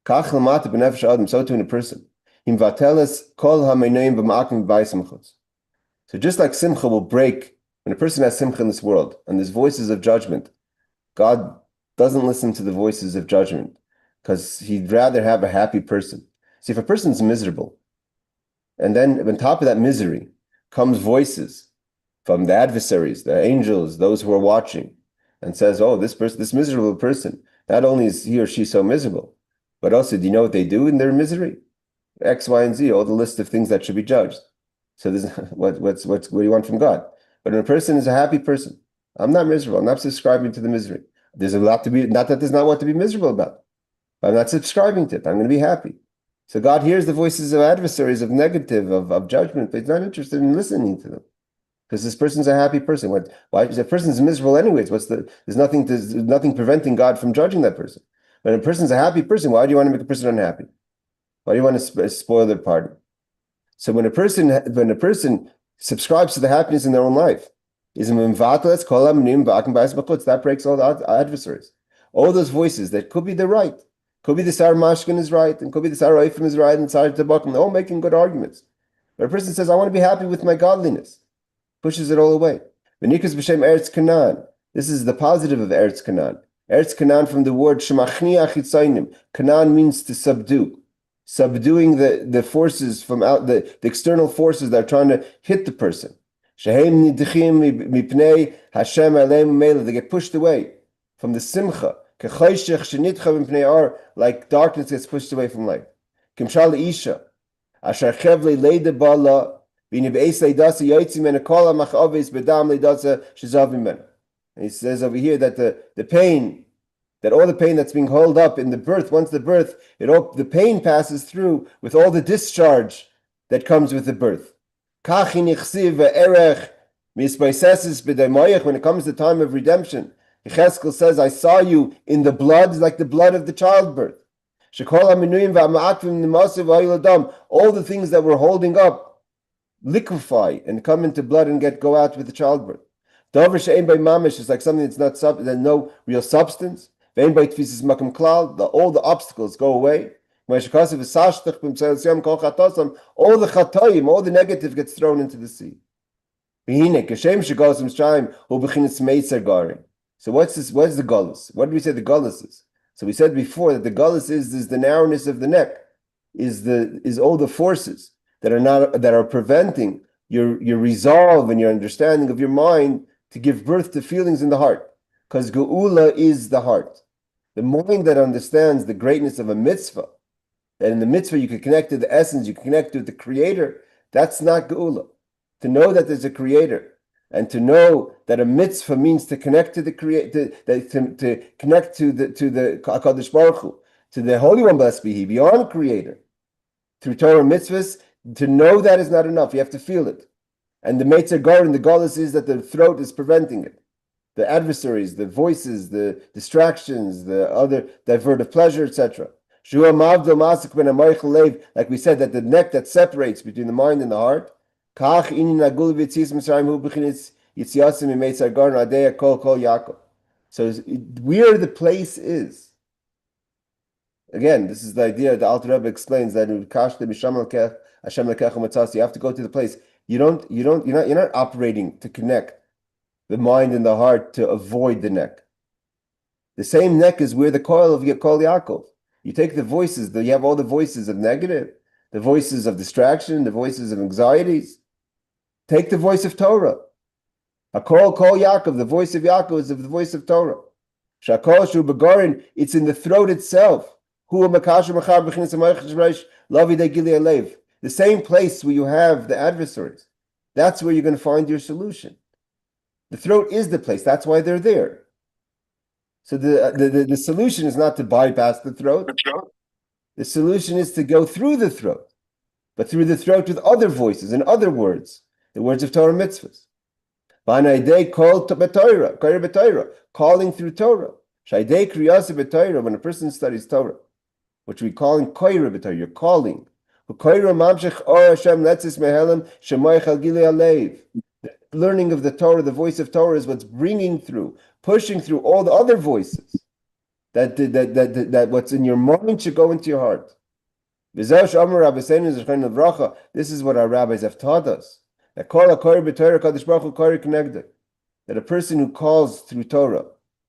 So too in a person. So just like simcha will break, when a person has simcha in this world and there's voices of judgment, God doesn't listen to the voices of judgment because he'd rather have a happy person. See, if a person's miserable, and then on top of that misery comes voices from the adversaries, the angels, those who are watching, and says, oh, this miserable person, not only is he or she so miserable, but also, do you know what they do in their misery? X, Y, and Z, all the list of things that should be judged. So this, what do you want from God? But when a person is a happy person, I'm not miserable. I'm not subscribing to the misery. There's a lot to be, not that there's not what to be miserable about. But I'm not subscribing to it. I'm going to be happy. So God hears the voices of adversaries, of negative, of judgment, but he's not interested in listening to them. Because this person's a happy person. Why? The person's miserable anyways. There's nothing preventing God from judging that person. When a person's a happy person, why do you want to make a person unhappy? Why do you want to spoil their party? So when a person subscribes to the happiness in their own life, that breaks all the adversaries. All those voices that could be the right, could be the Sar Mashkin is right, and could be the Sar Oifim is right, and Sar Tabak, and all making good arguments. But a person says, I want to be happy with my godliness, pushes it all away. V'nikas b'shem Eretz Canaan. This is the positive of Eretz Canaan. Eretz Canaan from the word Shemachni Achitzainim. Canaan means to subdue. Subduing the forces from out, the external forces that are trying to hit the person. Shehem nidchim mipnei Hashem aleim meila. They get pushed away from the simcha. K'chayshech shenitcha mipnei or, like darkness gets pushed away from light. Kimshal isha asher chevle leida bala v'ini be'es leidasa yotzim men kol ha'machaves bedam leidasa shezavim men. And he says over here that the pain, that all the pain that's being held up in the birth, once the birth, the pain passes through with all the discharge that comes with the birth. When it comes to the time of redemption, Yechezkel says, I saw you in the blood, like the blood of the childbirth. All the things that were holding up liquefy and come into blood and go out with the childbirth. It's like something that's not there's no real substance. All the obstacles go away. All the chatoim, all the negative gets thrown into the sea. So what's this? What's the gullus? What did we say the gullus is? So we said before that the gullus is the narrowness of the neck, is all the forces that are preventing your resolve and your understanding of your mind to give birth to feelings in the heart. Because geula is the heart. The mind that understands the greatness of a mitzvah, that in the mitzvah you can connect to the essence, you can connect to the creator, that's not geula. To know that there's a creator, and to know that a mitzvah means to connect to the creator, to connect to the HaKadosh Baruch Hu, to the Holy One, blessed be He, beyond creator, through Torah mitzvahs, to know that is not enough. You have to feel it. And the Meitzer Garin, the galus is that the throat is preventing it. The adversaries, the voices, the distractions, the other divertive pleasure, etc. Like we said, that the neck that separates between the mind and the heart. So where the place is. Again, this is the idea that Alter Rebbe explains that you have to go to the place. You're not operating to connect the mind and the heart to avoid the neck. The same neck is where the coil of Kol Yaakov. You take the voices, you have all the voices of negative, the voices of distraction, the voices of anxieties. Take the voice of Torah. Kol Yaakov, the voice of Yaakov is the voice of Torah. Shakol Shu Begorin, it's in the throat itself. The same place where you have the adversaries. That's where you're going to find your solution. The throat is the place. That's why they're there. So the solution is not to bypass the throat. The solution is to go through the throat, but through the throat with other voices and other words, the words of Torah mitzvahs. Calling through Torah. When a person studies Torah, which we call in koyra b'Torah, you're calling. Learning of the Torah, the voice of Torah, is what's bringing through, pushing through all the other voices. That what's in your mind should go into your heart. This is what our rabbis have taught us. That a person who calls through Torah,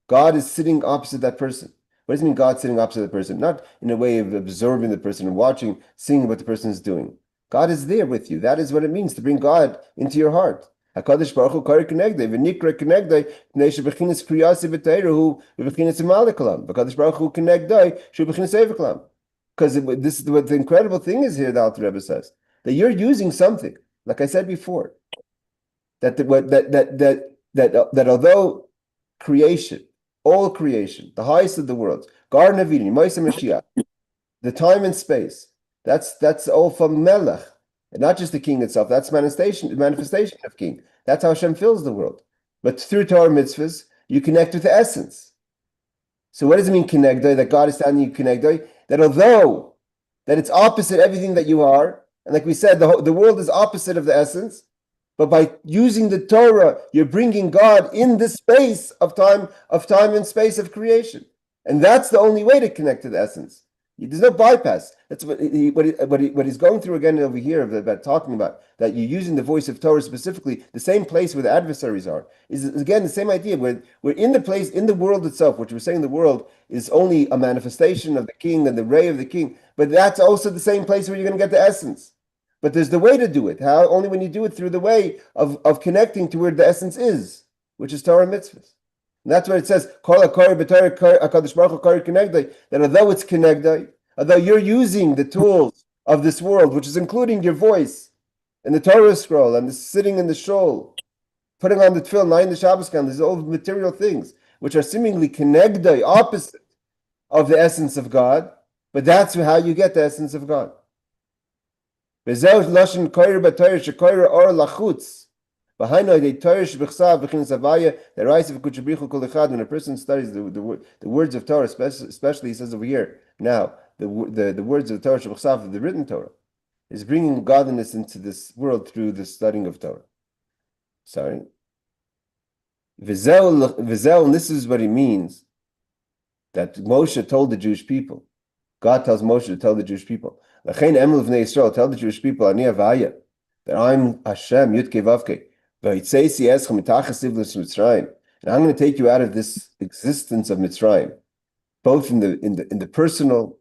God is sitting opposite that person. What does it mean God sitting opposite the person? Not in a way of observing the person and watching, seeing what the person is doing. God is there with you. That is what it means to bring God into your heart. HaKadosh Baruch Hu kari kenegdei, v'nikra kenegdei, pnei shebechinas kriyasi b'teiru hu, v'bechinas imalikalam. HaKadosh Baruch Hu kenegdei, shu bechinas evikalam. Because this is what the incredible thing is here, the Alter Rebbe says, that you're using something, like I said before, that although creation, all creation, the highest of the worlds, Garden of Eden, Moshe Mashiach, the time and space, that's all from Melech. and not just the king itself. That's manifestation of king. That's how Hashem fills the world. But through Torah mitzvahs, you connect with the essence. So what does it mean, kinegdoi? That God is telling you kinegdoi? That although that it's opposite everything that you are, and like we said, the world is opposite of the essence, but by using the Torah, you're bringing God in this space of time and space of creation. And that's the only way to connect to the essence. There's no bypass. That's what he's going through again over here about talking about, that you're using the voice of Torah specifically, the same place where the adversaries are, is again the same idea. We're in the place, in the world itself, which we're saying the world is only a manifestation of the king and the ray of the king, but that's also the same place where you're going to get the essence. But there's the way to do it. How? Only when you do it through the way of connecting to where the essence is, which is Torah mitzvahs. And that's what it says, that although it's kinegdai, although you're using the tools of this world, which is including your voice and the Torah scroll and the sitting in the shul, putting on the tefillin, lying the Shabbos candle, these are all material things, which are seemingly kinegdai, opposite of the essence of God, but that's how you get the essence of God. When a person studies the words of Torah, especially he says over here, now, the words of Torah, of the written Torah, is bringing godliness into this world through the studying of Torah. Sorry. Vizel, and this is what it means, that Moshe told the Jewish people. God tells Moshe to tell the Jewish people. Tell the Jewish people, that I'm Hashem, Yudke Vavke. And I'm going to take you out of this existence of Mitzrayim, both in the personal,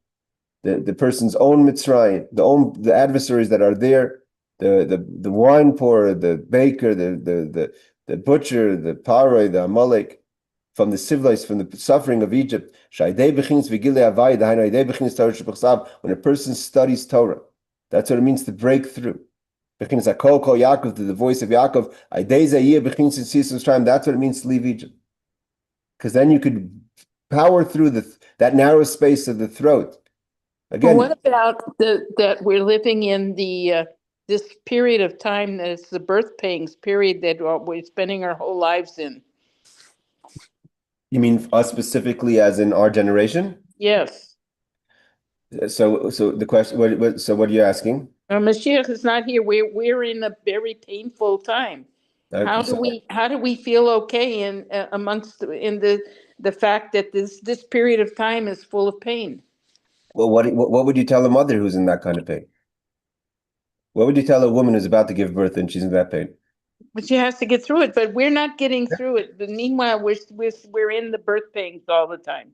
the person's own Mitzrayim, the adversaries that are there, the wine pourer, the baker, the butcher, the paroi, the Amalek, from the civilized, from the suffering of Egypt. When a person studies Torah, that's what it means to break through. To the voice of Yaakov, that's what it means to leave Egypt. Because then you could power through that narrow space of the throat. Again, well, what about that we're living in this period of time that it's the birth pangs period that we're spending our whole lives in? You mean us specifically, as in our generation? Yes. So the question. What are you asking? Mashiach is not here. We're in a very painful time. How do we feel okay in the fact that this period of time is full of pain? Well, what would you tell a mother who's in that kind of pain? What would you tell a woman who's about to give birth and she's in that pain? But she has to get through it. But we're not getting through it. But meanwhile, we're in the birth pains all the time.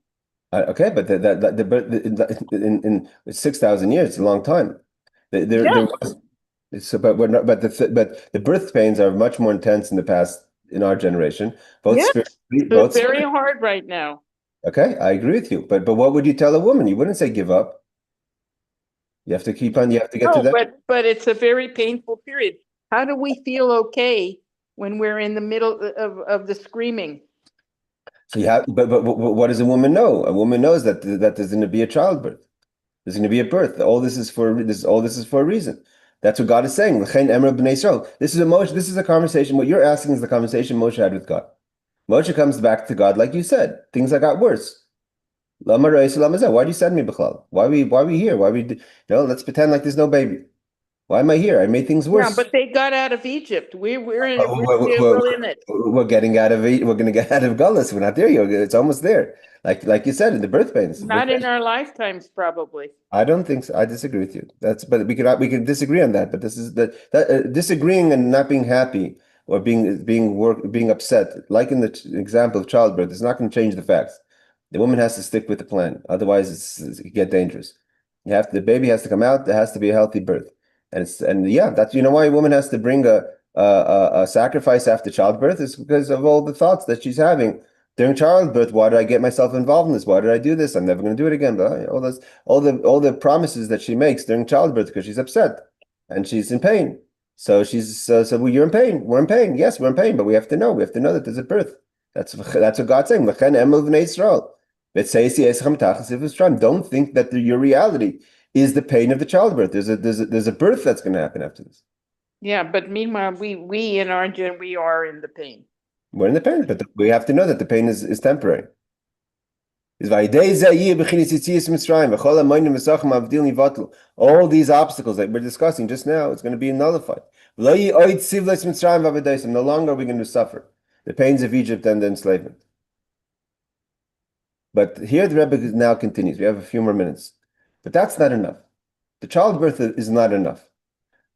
Okay, but the birth in 6,000 years, it's a long time. But the birth pains are much more intense in the past, in our generation. It's very hard right now. Okay, I agree with you. But what would you tell a woman? You wouldn't say give up. You have to keep on. You have to get to that. But it's a very painful period. How do we feel okay when we're in the middle of the screaming? So you have. But what does a woman know? A woman knows that there's going to be a childbirth. There's going to be a birth. All this is for a reason. That's what God is saying. This is a conversation. What you're asking is the conversation Moshe had with God. Moshe comes back to God, like you said. Things that got worse. Why do you send me, Bichlal? Why are we here? Let's pretend like there's no baby. Why am I here? I made things worse. Yeah, but they got out of Egypt. We're in it. We're getting out of it. We're going to get out of Gullus. We're not there yet. It's almost there. Like you said, in the birth pains. Not in our lifetimes, probably. I don't think so. I disagree with you. But we can disagree on that. But this is disagreeing and not being happy or being upset, like in the example of childbirth, is not going to change the facts. The woman has to stick with the plan. Otherwise, it can get dangerous. The baby has to come out. There has to be a healthy birth. That's why a woman has to bring a sacrifice after childbirth, is because of all the thoughts that she's having during childbirth. Why did I get myself involved in this? Why did I do this? I'm never going to do it again. But all the promises that she makes during childbirth, because she's upset and she's in pain. So you're in pain. We're in pain. Yes, we're in pain, but we have to know. We have to know that there's a birth. That's what God's saying. Don't think that your reality is the pain of the childbirth. There's a birth that's going to happen after this. Yeah, but meanwhile, we in our gen, we are in the pain. We're in the pain, but we have to know that the pain is temporary. All these obstacles that we're discussing just now, it's going to be nullified. No longer are we going to suffer the pains of Egypt and the enslavement. But here the Rebbe now continues. We have a few more minutes. But that's not enough. The childbirth is not enough.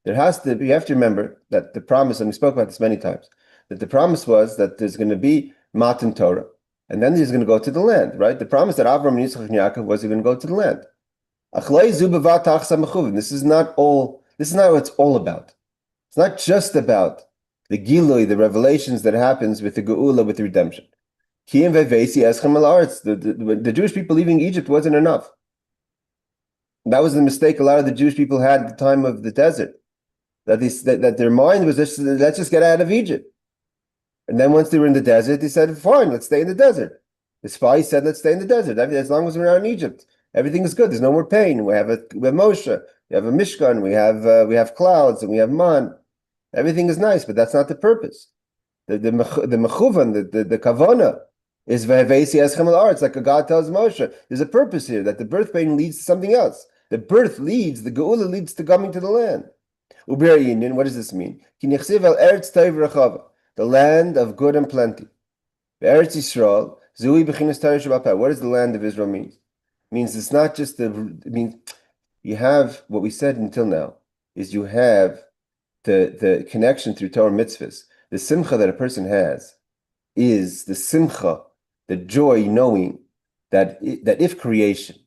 You have to remember that the promise, and we spoke about this many times, that the promise was that there's going to be Matan Torah, and then he's going to go to the land, right? The promise that Avraham and Yitzchak and Yaakov was he's going to go to the land. This is not what it's all about. It's not just about the Gilui, the revelations that happens with the Geula, with the redemption. The Jewish people leaving Egypt wasn't enough. That was the mistake a lot of the Jewish people had at the time of the desert. That their mind was just, let's just get out of Egypt. And then once they were in the desert, they said, fine, let's stay in the desert. The spies said, let's stay in the desert. As long as we're not in Egypt, everything is good. There's no more pain. We have Moshe, we have a Mishkan, we have clouds, and we have man. Everything is nice, but that's not the purpose. The mechuvan, the kavana, is vehevesi eschem al aretz, like God tells Moshe. There's a purpose here, that the birth pain leads to something else. The geula leads to coming to the land. What does this mean? The land of good and plenty. Eretz Yisrael, zui b'chinas Torah sheba'al. What does the land of Israel mean? It means it's not just you have what we said until now, is you have the connection through Torah mitzvahs. The simcha that a person has is the simcha, the joy knowing that if creation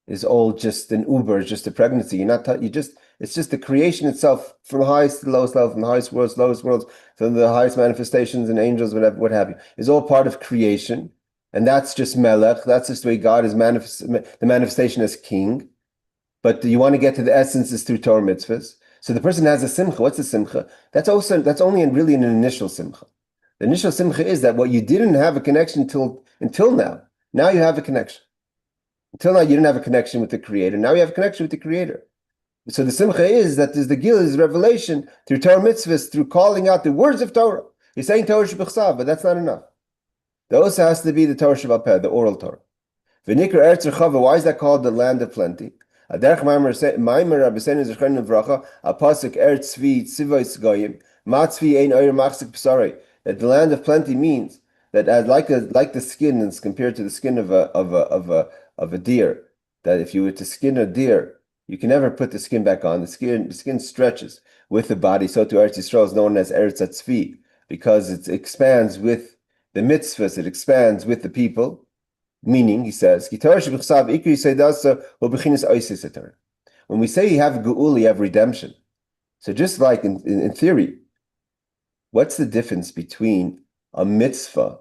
is all just an uber, just a pregnancy, it's just the creation itself, from the highest to the lowest level, from the highest worlds, lowest worlds, to the highest manifestations and angels, what have you, is all part of creation. And that's just melech, that's just the way God is the manifestation as king. But you want to get to the essence is through Torah mitzvahs. So the person has a simcha. What's the simcha? That's only really an initial simcha. The initial simcha is that what you didn't have a connection until now you have a connection. Until now you didn't have a connection with the Creator. Now you have a connection with the Creator. So the simcha is that there's the gil, is revelation through Torah mitzvahs, through calling out the words of Torah. You're saying Torah shebechsav, but that's not enough. There also has to be the Torah sheba'al peh, the oral Torah. V'nikra eretz rechava. Why is that called the land of plenty? Aderech Maamar Rabbeinu Zechron Livracha Apasuk Eretz Tzvi Tzivos Goyim Matzvi Ein Oyer Machzik Psarei. That the land of plenty means that like the skin is compared to the skin of a deer. That if you were to skin a deer, you can never put the skin back on. The skin stretches with the body. So to Eretz Yisrael is known as Eretz Tzvi because it expands with the mitzvahs. It expands with the people. Meaning, he says, when we say you have geula, you have redemption. So just like in theory, what's the difference between a mitzvah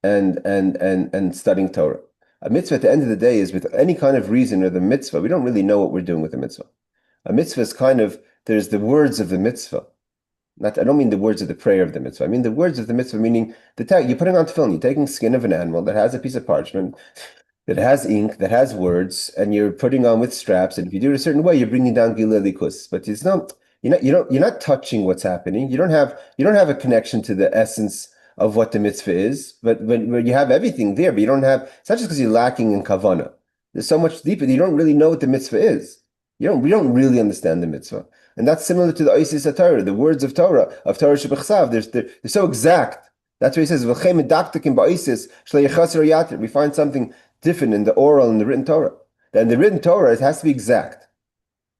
and studying Torah? A mitzvah at the end of the day is with any kind of reason or the mitzvah. We don't really know what we're doing with the mitzvah. A mitzvah is there's the words of the mitzvah. I don't mean the words of the prayer of the mitzvah. I mean the words of the mitzvah, meaning you're putting on tefillin, you're taking skin of an animal that has a piece of parchment, that has ink, that has words, and you're putting on with straps. And if you do it a certain way, you're bringing down gilui likus. But you're not touching what's happening. You don't have a connection to the essence of what the mitzvah is. But when you have everything there, but you don't have. It's not just because you're lacking in kavanah. There's so much deeper. You don't really know what the mitzvah is. We don't really understand the mitzvah. And that's similar to the Oisis HaTorah, the words of Torah Shebechsav. They're so exact. That's what he says. We find something different in the oral and the written Torah. Then the written Torah, it has to be exact.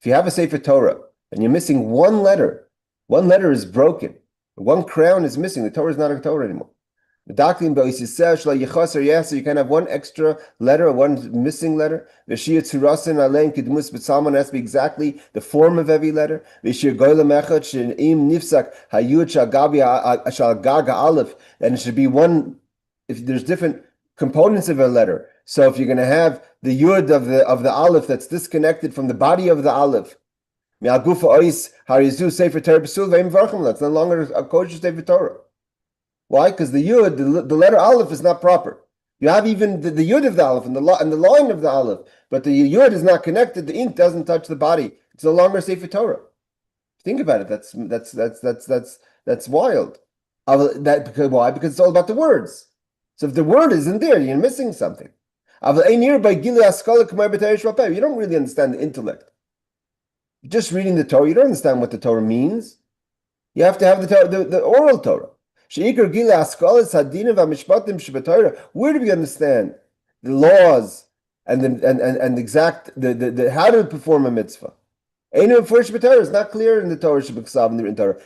If you have a Sefer Torah and you're missing one letter is broken. One crown is missing. The Torah is not a Torah anymore. The doctrine you can have one extra letter or one missing letter. It has to be exactly the form of every letter. And it should be one, if there's different components of a letter. So if you're going to have the yud of the aleph that's disconnected from the body of the aleph, that's no longer a kosher Sefer Torah. Why? Because the yud, the letter aleph is not proper. You have even the yud of the aleph and the line of the aleph, but the yud is not connected. The ink doesn't touch the body. It's no longer Sefer Torah. Think about it. That's wild. Why? Because it's all about the words. So if the word isn't there, you're missing something. You don't really understand the intellect. Just reading the Torah, you don't understand what the Torah means. You have to have the oral Torah. Where do we understand the laws and exact the how to perform a mitzvah? It's not clear in the Torah in the Torah.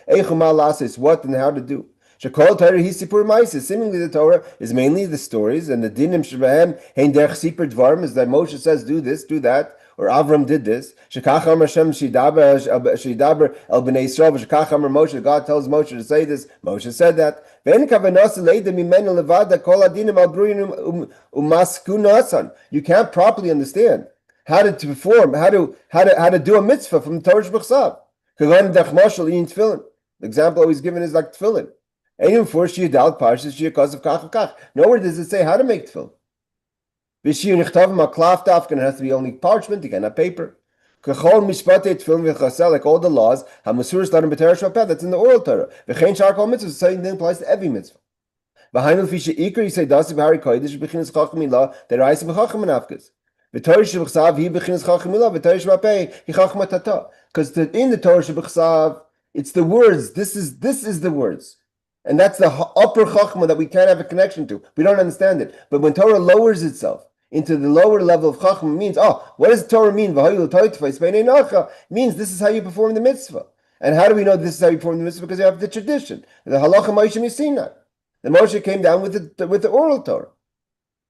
What and how to do. Seemingly the Torah is mainly the stories and the dinim shebahem hein derech sipur dvarim is that Moshe says do this, do that, or Avram did this. Shekach amar Hashem shidaber el bnei Yisrael. Shekach amar Moshe. God tells Moshe to say this. Moshe said that. You can't properly understand how to perform, how to do a mitzvah from Torah Shebechsav. The example always given is like tefillin. Nowhere does it say how to make tefillin. It has to be only parchment, you can't have paper. Like all the laws, that's in the oral Torah. The same thing applies to every mitzvah. Because in the Torah Shebechsav, it's the words. This is the words. And that's the upper chachma that we can't have a connection to. We don't understand it. But when Torah lowers itself into the lower level of chachma, it means, what does Torah mean? It means this is how you perform the mitzvah. And how do we know this is how you perform the mitzvah? Because you have the tradition. The halacha Moshe Sinai. The Moshe came down with the oral Torah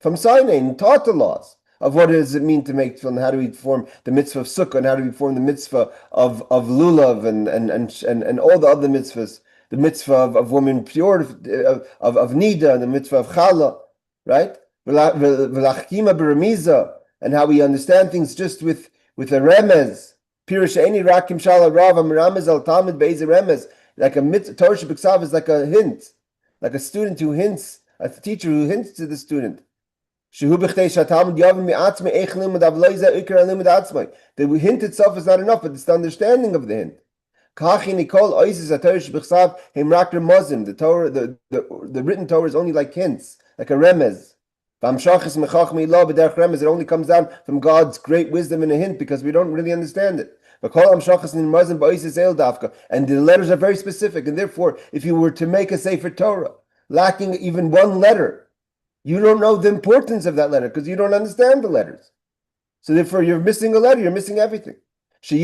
from Sinai and taught the laws of what does it mean to make tefillin, how do we perform the mitzvah of sukkah, and how do we perform the mitzvah of lulav and all the other mitzvahs. The mitzvah of women pure, of nida, and the mitzvah of chala, right? And how we understand things just with a remez. Like a mitzvah, Torah Shebechsav is like a hint, like a student who hints, a teacher who hints to the student. The hint itself is not enough, but it's the understanding of the hint. The written Torah is only like hints, like a remez. It only comes down from God's great wisdom in a hint because we don't really understand it. And the letters are very specific, and therefore, if you were to make a Sefer Torah lacking even one letter, you don't know the importance of that letter because you don't understand the letters. So therefore, you're missing a letter, you're missing everything. That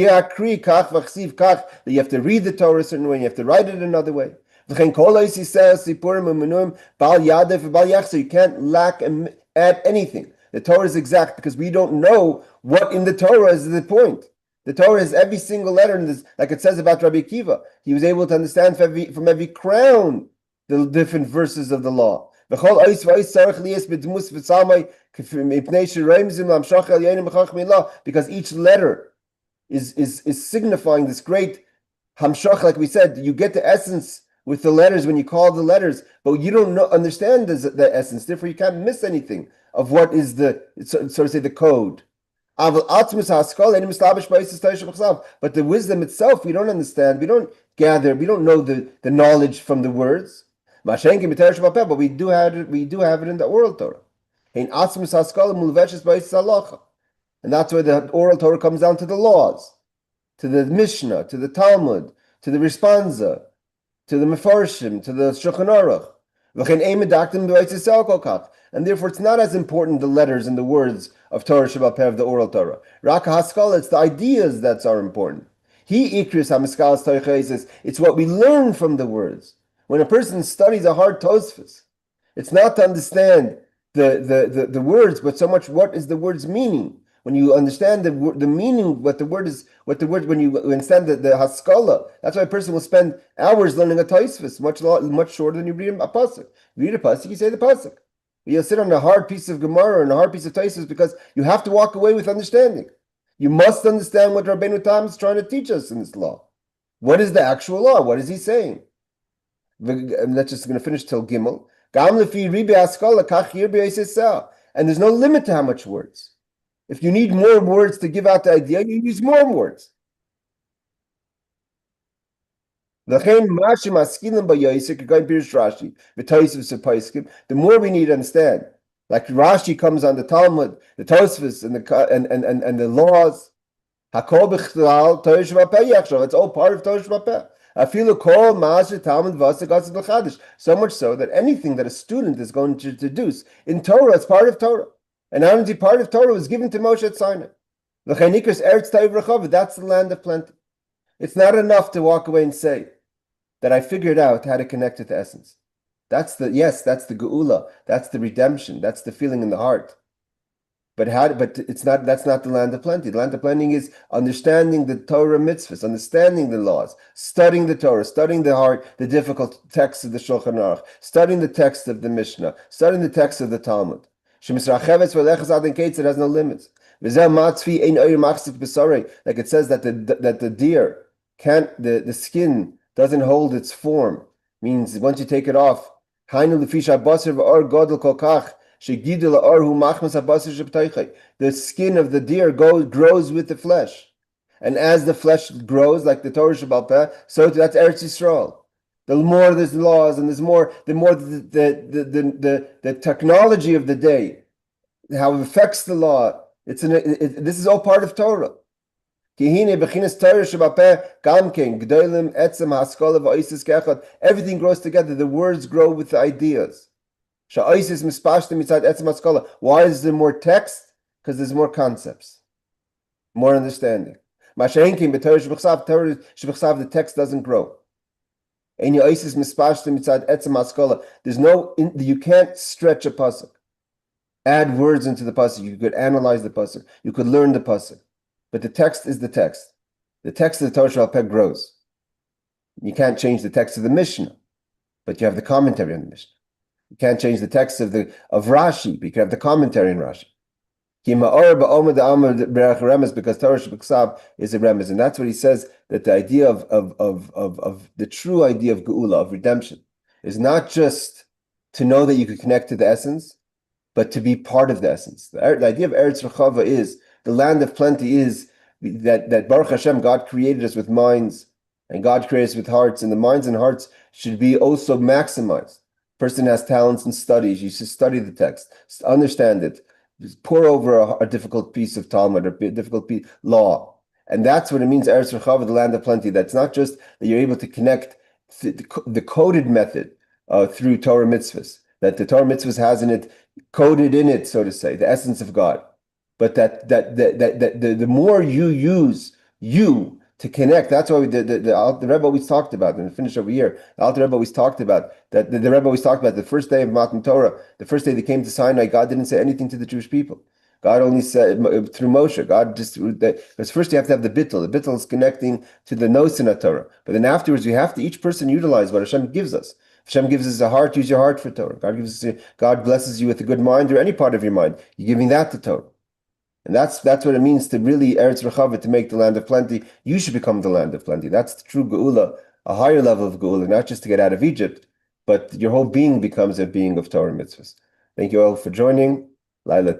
you have to read the Torah a certain way, you have to write it another way. So you can't lack and add anything. The Torah is exact because we don't know what in the Torah is the point. The Torah has every single letter in this, like it says about Rabbi Akiva. He was able to understand from every crown the different verses of the law. Because each letter is signifying this great hamshach, like we said, you get the essence with the letters when you call the letters, but you don't understand the essence. Therefore, you can't miss anything of what is the, so to say, the code. But the wisdom itself, we don't understand. We don't gather. We don't know the knowledge from the words. But we do have it in the oral Torah. And that's where the oral Torah comes down to the laws, to the Mishnah, to the Talmud, to the Responsa, to the Mefarshim, to the Shulchan Aruch. And therefore it's not as important the letters and the words of Torah Shabbat Peh, of the oral Torah. Raka Haskala, it's the ideas that are important. It's what we learn from the words. When a person studies a hard Tosfos, it's not to understand the words, but so much what is the word's meaning. When you understand the meaning, when you understand the haskala, that's why a person will spend hours learning a Tosfos, much shorter than you read a pasuk. You read a pasuk, you say the pasuk. You'll sit on a hard piece of Gemara and a hard piece of Tosfos because you have to walk away with understanding. You must understand what Rabbeinu Tam is trying to teach us in this law. What is the actual law? What is he saying? And that's just going to finish till Gimel. And there's no limit to how much words. If you need more words to give out the idea, you use more words. The more we need to understand, like Rashi comes on the Talmud, the Tosfos, and the laws. It's all part of Torah Shebapeh. I feel a call so much so that anything that a student is going to introduce in Torah is part of Torah. And only part of Torah was given to Moshe at Sinai. That's the land of plenty. It's not enough to walk away and say that I figured out how to connect it to essence. That's the geula. That's the redemption. That's the feeling in the heart. But it's not. That's not the land of plenty. The land of plenty is understanding the Torah mitzvahs, understanding the laws, studying the Torah, studying the heart, the difficult texts of the Shulchan Aruch, studying the text of the Mishnah, studying the text of the Talmud. It has no limits. Like it says that the deer can't. The skin doesn't hold its form. Means once you take it off. The skin of the deer grows with the flesh. And as the flesh grows, like the Torah Sheba'al Peh, so that's Eretz Yisrael. The more there's laws and the more the technology of the day, how it affects the law. This is all part of Torah. Everything grows together. The words grow with the ideas. Why is there more text? Because there's more concepts, more understanding. The text doesn't grow. There's you can't stretch a pasuk. Add words into the pasuk. You could analyze the pasuk. You could learn the pasuk. But the text is the text. The text of the Torah Sheba'al Peh grows. You can't change the text of the Mishnah, but you have the commentary on the Mishnah. You can't change the text of Rashi, but you can have the commentary in Rashi. Because Torah Sheba'al is a remez, and that's what he says, that the idea of the true idea of geula, of redemption, is not just to know that you can connect to the essence, but to be part of the essence. The idea of Eretz Rechava is the land of plenty is that Baruch Hashem, God created us with minds, and God created us with hearts, and the minds and hearts should be also maximized. Person has talents and studies. You should study the text, understand it, pour over a difficult piece of Talmud or a difficult law, and that's what it means. Eretz Rechava, the land of plenty. That's not just that you're able to connect the coded method through Torah mitzvahs. That the Torah mitzvahs has in it, coded in it, so to say, the essence of God. But that the more you use you to connect, that's why the Rebbe always talked about, and finish over here, the Alter Rebbe always talked about, that the Rebbe always talked about the first day of Matan Torah, the first day they came to Sinai, God didn't say anything to the Jewish people. God only said, through Moshe, God just, because first you have to have the bittul. The bittul is connecting to the nosin Torah. But then afterwards, you have to, each person utilize what Hashem gives us. Hashem gives us a heart, use your heart for Torah. God blesses you with a good mind or any part of your mind. You're giving that to Torah. And that's what it means to really Eretz Rechava, to make the land of plenty. You should become the land of plenty. That's the true geula, a higher level of geula, not just to get out of Egypt, but your whole being becomes a being of Torah mitzvahs. Thank you all for joining. Laila.